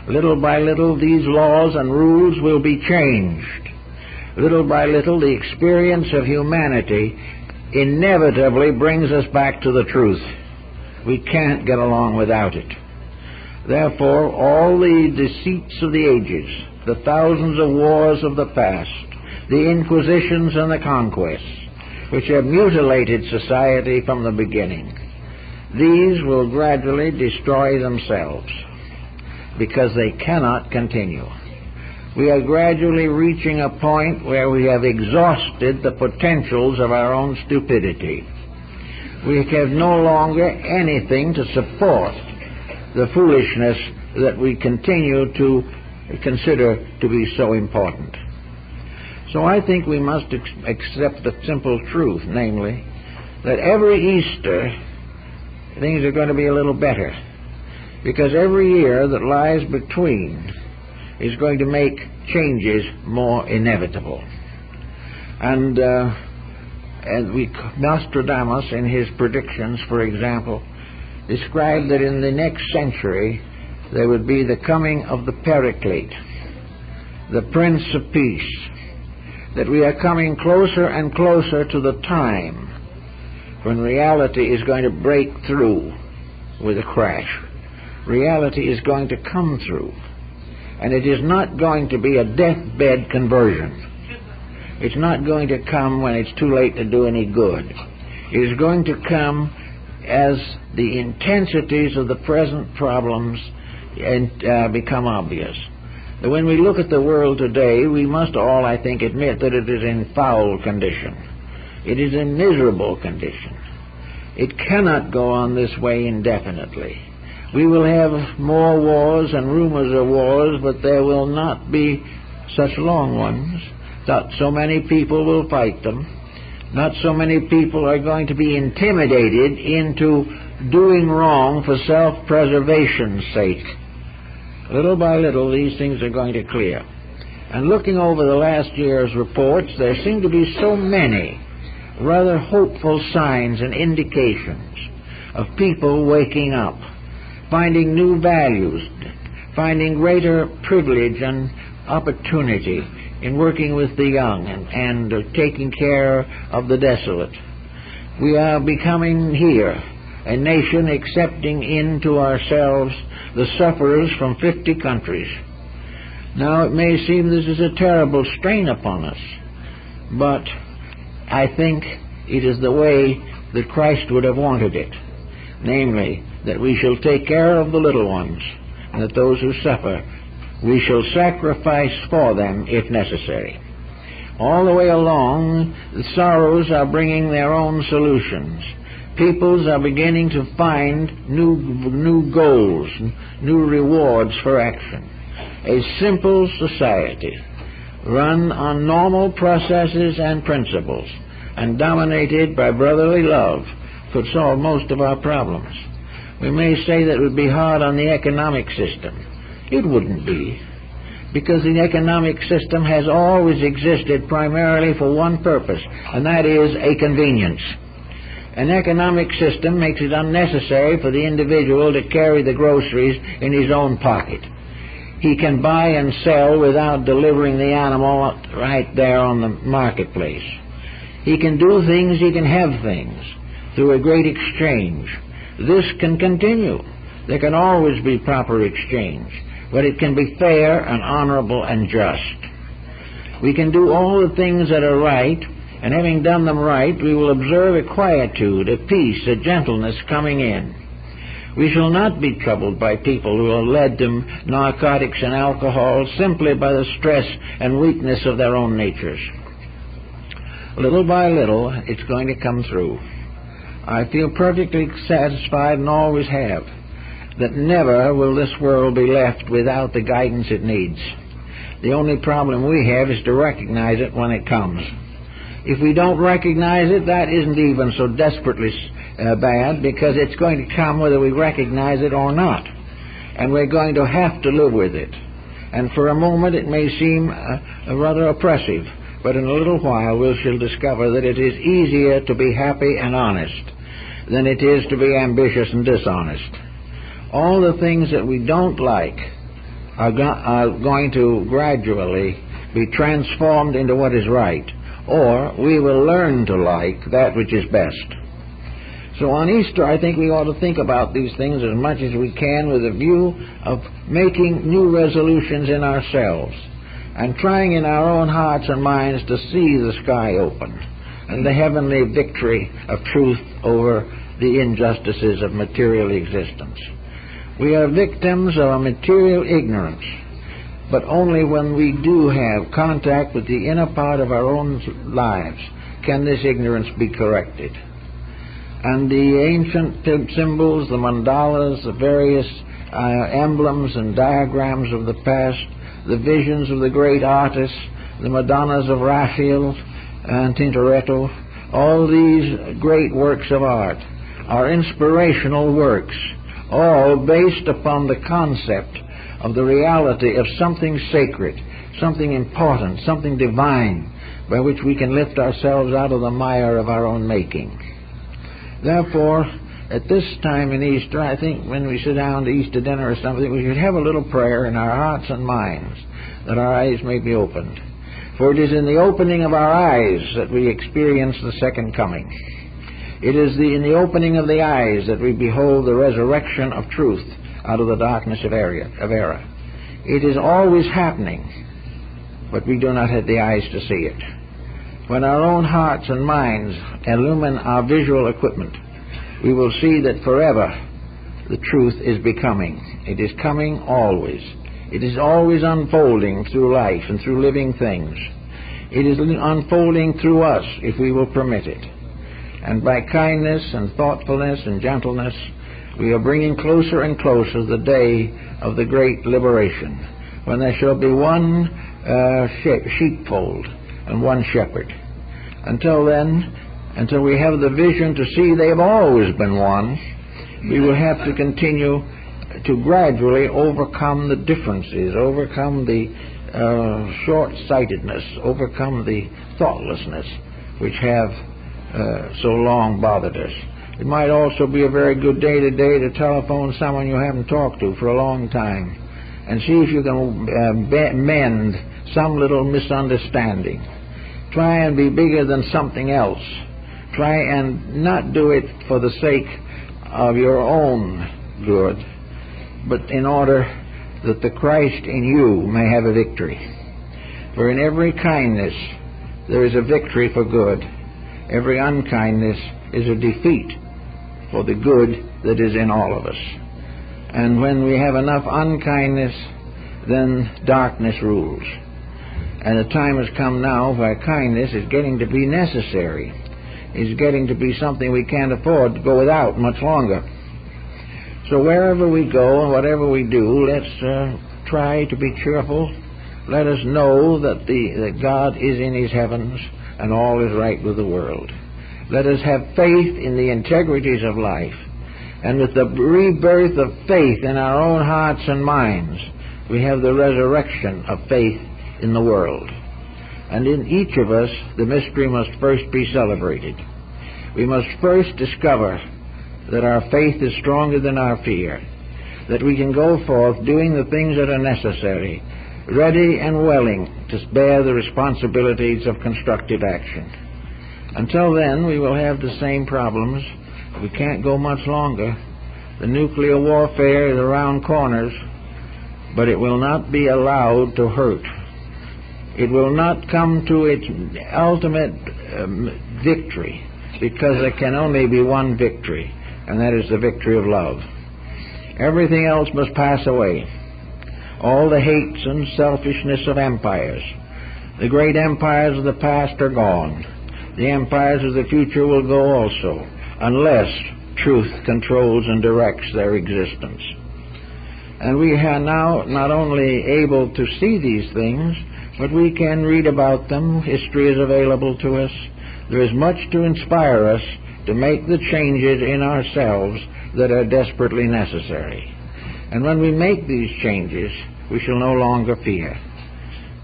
Little by little, these laws and rules will be changed. Little by little, the experience of humanity inevitably brings us back to the truth. We can't get along without it. Therefore, all the deceits of the ages, the thousands of wars of the past, the inquisitions and the conquests, which have mutilated society from the beginning, these will gradually destroy themselves because they cannot continue. We are gradually reaching a point where we have exhausted the potentials of our own stupidity. We have no longer anything to support the foolishness that we continue to consider to be so important. So I think we must accept the simple truth, namely, that every Easter things are going to be a little better, because every year that lies between is going to make changes more inevitable. And Nostradamus, in his predictions, for example, described that in the next century there would be the coming of the Paraclete, the Prince of Peace, that we are coming closer and closer to the time when reality is going to break through with a crash. Reality is going to come through. And it is not going to be a deathbed conversion. It's not going to come when it's too late to do any good. It is going to come as the intensities of the present problems become obvious. When we look at the world today, we must all, I think, admit that it is in foul condition. It is in miserable condition. It cannot go on this way indefinitely. We will have more wars and rumors of wars, but there will not be such long ones. Not so many people will fight them. Not so many people are going to be intimidated into doing wrong for self-preservation's sake. Little by little, these things are going to clear. And looking over the last year's reports, there seem to be so many rather hopeful signs and indications of people waking up, finding new values, finding greater privilege and opportunity in working with the young and taking care of the desolate. We are becoming here a nation accepting into ourselves the sufferers from 50 countries. Now, it may seem this is a terrible strain upon us, but I think it is the way that Christ would have wanted it, namely, that we shall take care of the little ones, and that those who suffer, we shall sacrifice for them if necessary. All the way along, the sorrows are bringing their own solutions. Peoples are beginning to find new goals, new rewards for action. A simple society, run on normal processes and principles, and dominated by brotherly love, could solve most of our problems. We may say that it would be hard on the economic system. It wouldn't be, because the economic system has always existed primarily for one purpose, and that is a convenience. An economic system makes it unnecessary for the individual to carry the groceries in his own pocket. He can buy and sell without delivering the animal right there on the marketplace. He can do things, he can have things through a great exchange. This can continue. There can always be proper exchange, but it can be fair and honorable and just. We can do all the things that are right, and having done them right, we will observe a quietude, a peace, a gentleness coming in. We shall not be troubled by people who are led to narcotics and alcohol simply by the stress and weakness of their own natures. Little by little, it's going to come through. I feel perfectly satisfied, and always have, that never will this world be left without the guidance it needs. The only problem we have is to recognize it when it comes. If we don't recognize it, that isn't even so desperately bad, because it's going to come whether we recognize it or not. And we're going to have to live with it. And for a moment it may seem rather oppressive, but in a little while we shall discover that it is easier to be happy and honest than it is to be ambitious and dishonest. All the things that we don't like are going to gradually be transformed into what is right, or we will learn to like that which is best. So on Easter, I think we ought to think about these things as much as we can with a view of making new resolutions in ourselves and trying in our own hearts and minds to see the sky open and the heavenly victory of truth over the injustices of material existence. We are victims of a material ignorance, but only when we do have contact with the inner part of our own lives can this ignorance be corrected. And the ancient symbols, the mandalas, the various emblems and diagrams of the past, the visions of the great artists, the Madonnas of Raphael and Tintoretto, all these great works of art are inspirational works, all based upon the concept of the reality of something sacred, something important, something divine, by which we can lift ourselves out of the mire of our own making. Therefore, at this time in Easter, I think when we sit down to Easter dinner or something, we should have a little prayer in our hearts and minds, that our eyes may be opened. For it is in the opening of our eyes that we experience the second coming. It is in the opening of the eyes that we behold the resurrection of truth out of the darkness of error. It is always happening, but we do not have the eyes to see it. When our own hearts and minds illumine our visual equipment, we will see that forever the truth is becoming. It is coming always. It is always unfolding through life and through living things. It is unfolding through us if we will permit it. And by kindness and thoughtfulness and gentleness, we are bringing closer and closer the day of the great liberation, when there shall be one sheepfold and one shepherd. Until then, until we have the vision to see they have always been one, we will have to continue to gradually overcome the differences, overcome the short-sightedness, overcome the thoughtlessness which have so long bothered us. It might also be a very good day today to telephone someone you haven't talked to for a long time and see if you can mend some little misunderstanding. Try and be bigger than something else. Try and not do it for the sake of your own good, but in order that the Christ in you may have a victory. For in every kindness there is a victory for good. Every unkindness is a defeat for the good that is in all of us. And when we have enough unkindness, then darkness rules. And the time has come now where kindness is getting to be necessary. It's getting to be something we can't afford to go without much longer. So wherever we go and whatever we do, let's try to be cheerful. Let us know that God is in His heavens and all is right with the world. Let us have faith in the integrities of life. And with the rebirth of faith in our own hearts and minds, we have the resurrection of faith in the world. And in each of us, the mystery must first be celebrated. We must first discover that our faith is stronger than our fear, that we can go forth doing the things that are necessary, ready and willing to bear the responsibilities of constructive action. Until then, we will have the same problems. We can't go much longer. The nuclear warfare is around corners, but it will not be allowed to hurt. It will not come to its ultimate victory, because there can only be one victory, and that is the victory of love. Everything else must pass away. All the hates and selfishness of empires. The great empires of the past are gone. The empires of the future will go also, unless truth controls and directs their existence. And we are now not only able to see these things, but we can read about them. History is available to us. There is much to inspire us to make the changes in ourselves that are desperately necessary. And when we make these changes, we shall no longer fear.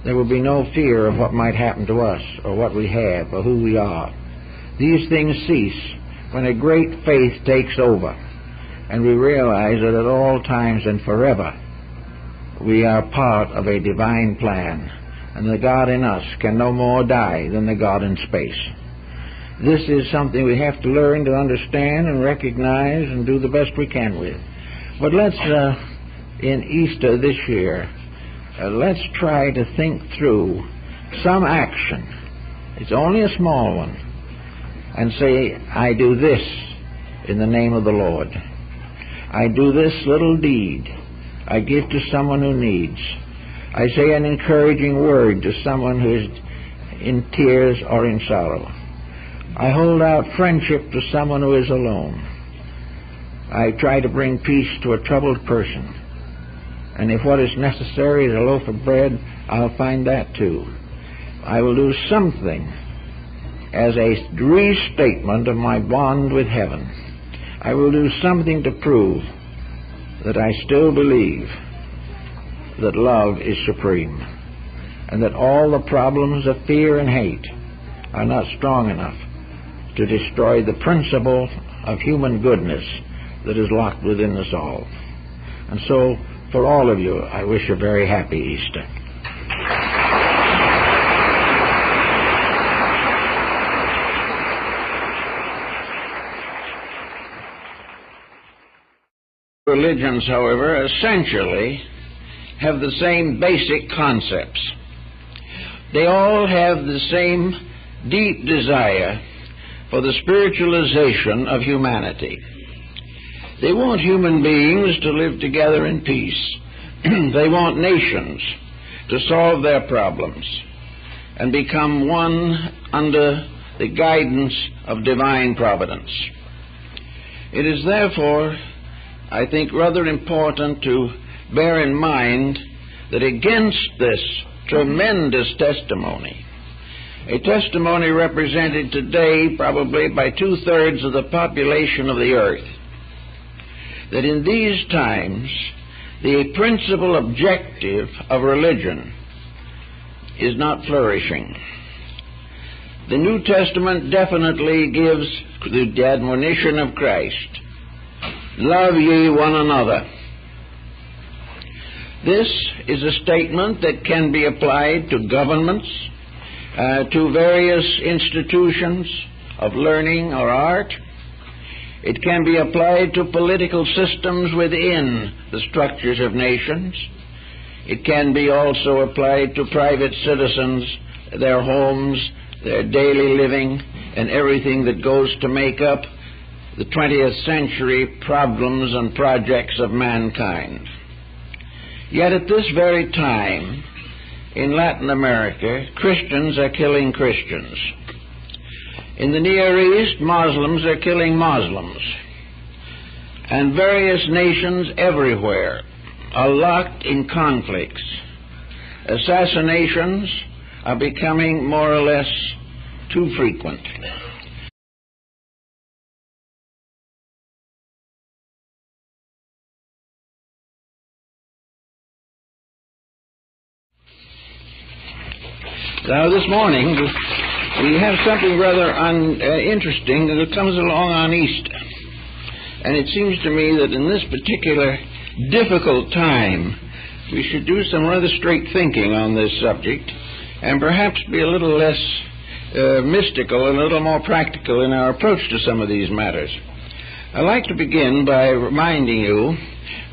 There will be no fear of what might happen to us, or what we have, or who we are. These things cease when a great faith takes over, and we realize that at all times and forever we are part of a divine plan, and the God in us can no more die than the God in space. This is something we have to learn to understand and recognize and do the best we can with. But let's, in Easter this year, let's try to think through some action. It's only a small one. And say, I do this in the name of the Lord. I do this little deed. I give to someone who needs. I say an encouraging word to someone who is in tears or in sorrow. I hold out friendship to someone who is alone. I try to bring peace to a troubled person. And if what is necessary is a loaf of bread, I'll find that too. I will do something as a restatement of my bond with heaven. I will do something to prove that I still believe that love is supreme, and that all the problems of fear and hate are not strong enough to destroy the principle of human goodness that is locked within us all. And so, for all of you, I wish a very happy Easter. religions, however, essentially have the same basic concepts. They all have the same deep desire for the spiritualization of humanity. They want human beings to live together in peace. They want nations to solve their problems and become one under the guidance of divine providence. It is therefore, I think, rather important to bear in mind that against this tremendous testimony, a testimony represented today probably by 2/3 of the population of the earth, that in these times the principal objective of religion is not flourishing. The New Testament definitely gives the admonition of Christ, "Love ye one another." This is a statement that can be applied to governments, to various institutions of learning or art. It can be applied to political systems within the structures of nations. It can be also applied to private citizens, their homes, their daily living, and everything that goes to make up the 20th century problems and projects of mankind. Yet at this very time, in Latin America, Christians are killing Christians. In the Near East, Muslims are killing Muslims. And various nations everywhere are locked in conflicts. Assassinations are becoming more or less too frequent. Now, this morning, we have something rather interesting that comes along on Easter. And it seems to me that in this particular difficult time, we should do some rather straight thinking on this subject and perhaps be a little less mystical and a little more practical in our approach to some of these matters. I'd like to begin by reminding you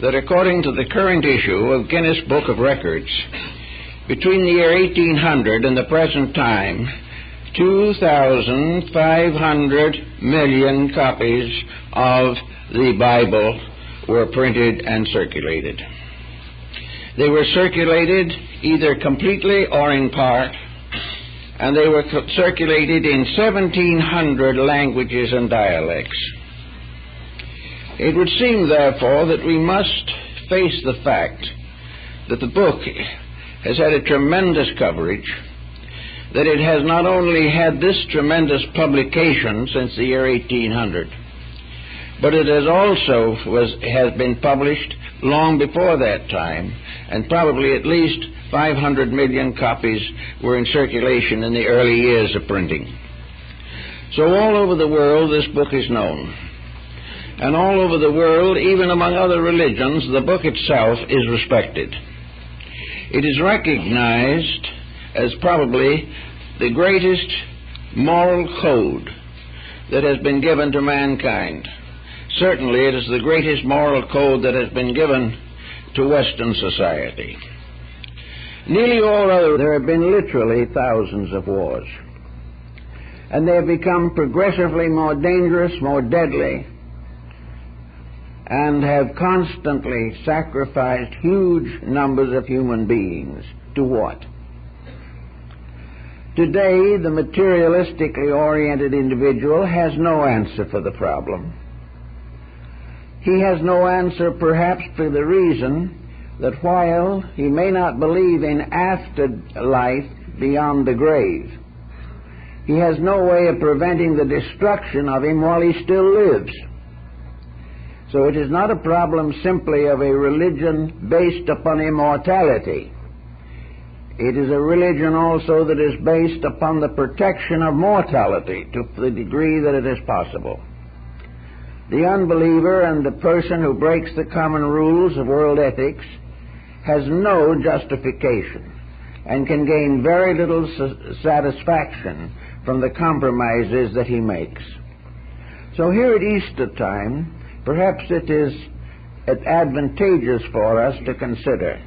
that according to the current issue of Guinness Book of Records, between the year 1800 and the present time, 2,500 million copies of the Bible were printed and circulated. They were circulated either completely or in part, and they were circulated in 1,700 languages and dialects. It would seem, therefore, that we must face the fact that the book has had a tremendous coverage, that it has not only had this tremendous publication since the year 1800, but it has also has been published long before that time, and probably at least 500 million copies were in circulation in the early years of printing. So all over the world this book is known. And all over the world, even among other religions, the book itself is respected. It is recognized as probably the greatest moral code that has been given to mankind. Certainly it is the greatest moral code that has been given to Western society. Nearly all other, there have been literally thousands of wars. And they have become progressively more dangerous, more deadly, and have constantly sacrificed huge numbers of human beings. To what? Today, the materialistically oriented individual has no answer for the problem. He has no answer perhaps for the reason that while he may not believe in afterlife beyond the grave, he has no way of preventing the destruction of him while he still lives. So it is not a problem simply of a religion based upon immortality. It is a religion also that is based upon the protection of mortality to the degree that it is possible. The unbeliever and the person who breaks the common rules of world ethics has no justification and can gain very little satisfaction from the compromises that he makes. So here at Easter time, perhaps it is advantageous for us to consider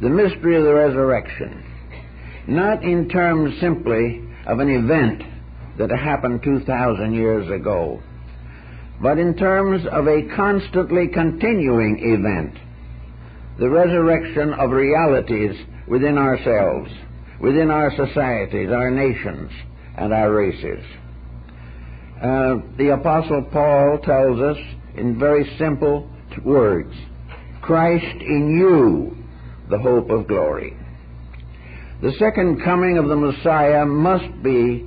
the mystery of the resurrection, not in terms simply of an event that happened 2,000 years ago, but in terms of a constantly continuing event, the resurrection of realities within ourselves, within our societies, our nations, and our races. The Apostle Paul tells us in very simple words, Christ in you, the hope of glory. The second coming of the Messiah must be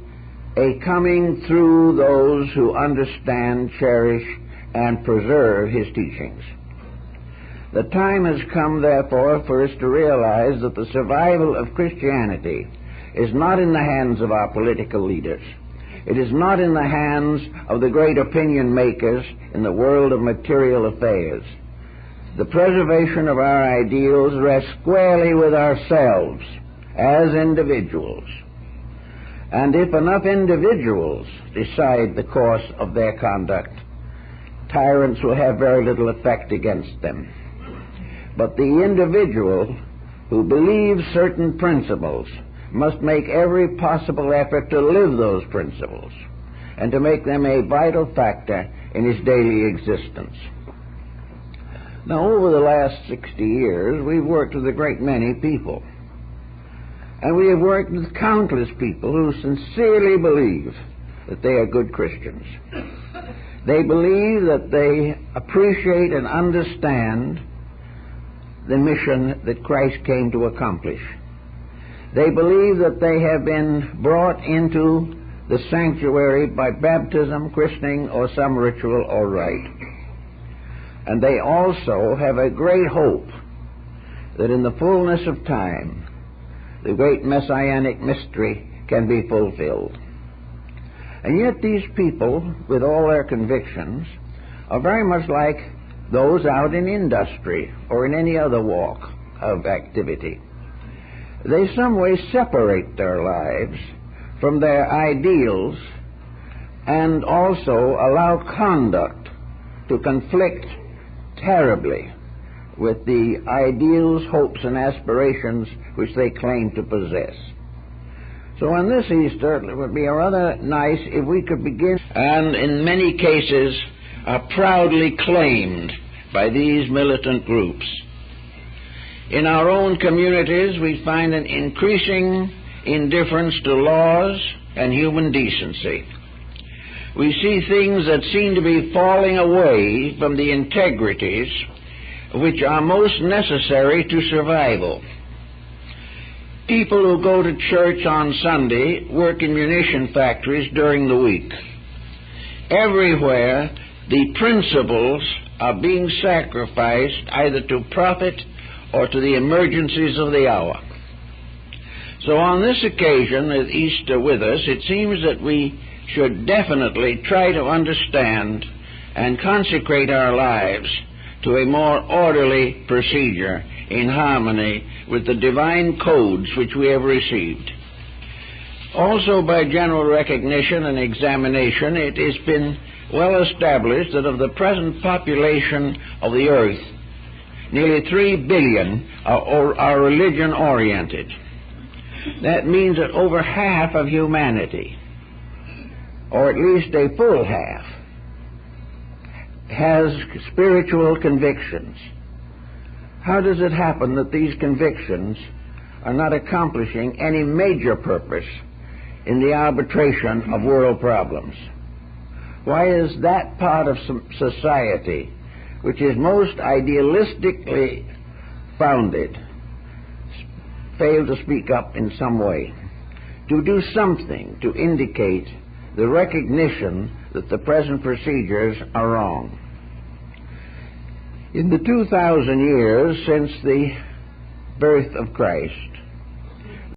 a coming through those who understand, cherish, and preserve his teachings. The time has come, therefore, for us to realize that the survival of Christianity is not in the hands of our political leaders. It is not in the hands of the great opinion makers in the world of material affairs. The preservation of our ideals rests squarely with ourselves as individuals. And if enough individuals decide the course of their conduct, tyrants will have very little effect against them. But the individual who believes certain principles must make every possible effort to live those principles and to make them a vital factor in his daily existence. Now, over the last 60 years, we've worked with a great many people. And we have worked with countless people who sincerely believe that they are good Christians. They believe that they appreciate and understand the mission that Christ came to accomplish. They believe that they have been brought into the sanctuary by baptism, christening, or some ritual or rite. And they also have a great hope that in the fullness of time, the great messianic mystery can be fulfilled. And yet these people, with all their convictions, are very much like those out in industry or in any other walk of activity. They some way separate their lives from their ideals and also allow conduct to conflict terribly with the ideals, hopes, and aspirations which they claim to possess. So on this Easter, it would be rather nice if we could begin, and in many cases are proudly claimed by these militant groups. In our own communities, we find an increasing indifference to laws and human decency. We see things that seem to be falling away from the integrities which are most necessary to survival. People who go to church on Sunday work in munition factories during the week. Everywhere, the principles are being sacrificed either to profit or to the emergencies of the hour. So on this occasion, at Easter with us, it seems that we should definitely try to understand and consecrate our lives to a more orderly procedure in harmony with the divine codes which we have received. Also, by general recognition and examination, it has been well established that of the present population of the earth, nearly 3 billion are religion-oriented. That means that over half of humanity, or at least a full half, has spiritual convictions. How does it happen that these convictions are not accomplishing any major purpose in the arbitration of world problems? Why is that part of society which is most idealistically founded fail to speak up in some way, to do something to indicate the recognition that the present procedures are wrong? In the 2,000 years since the birth of Christ,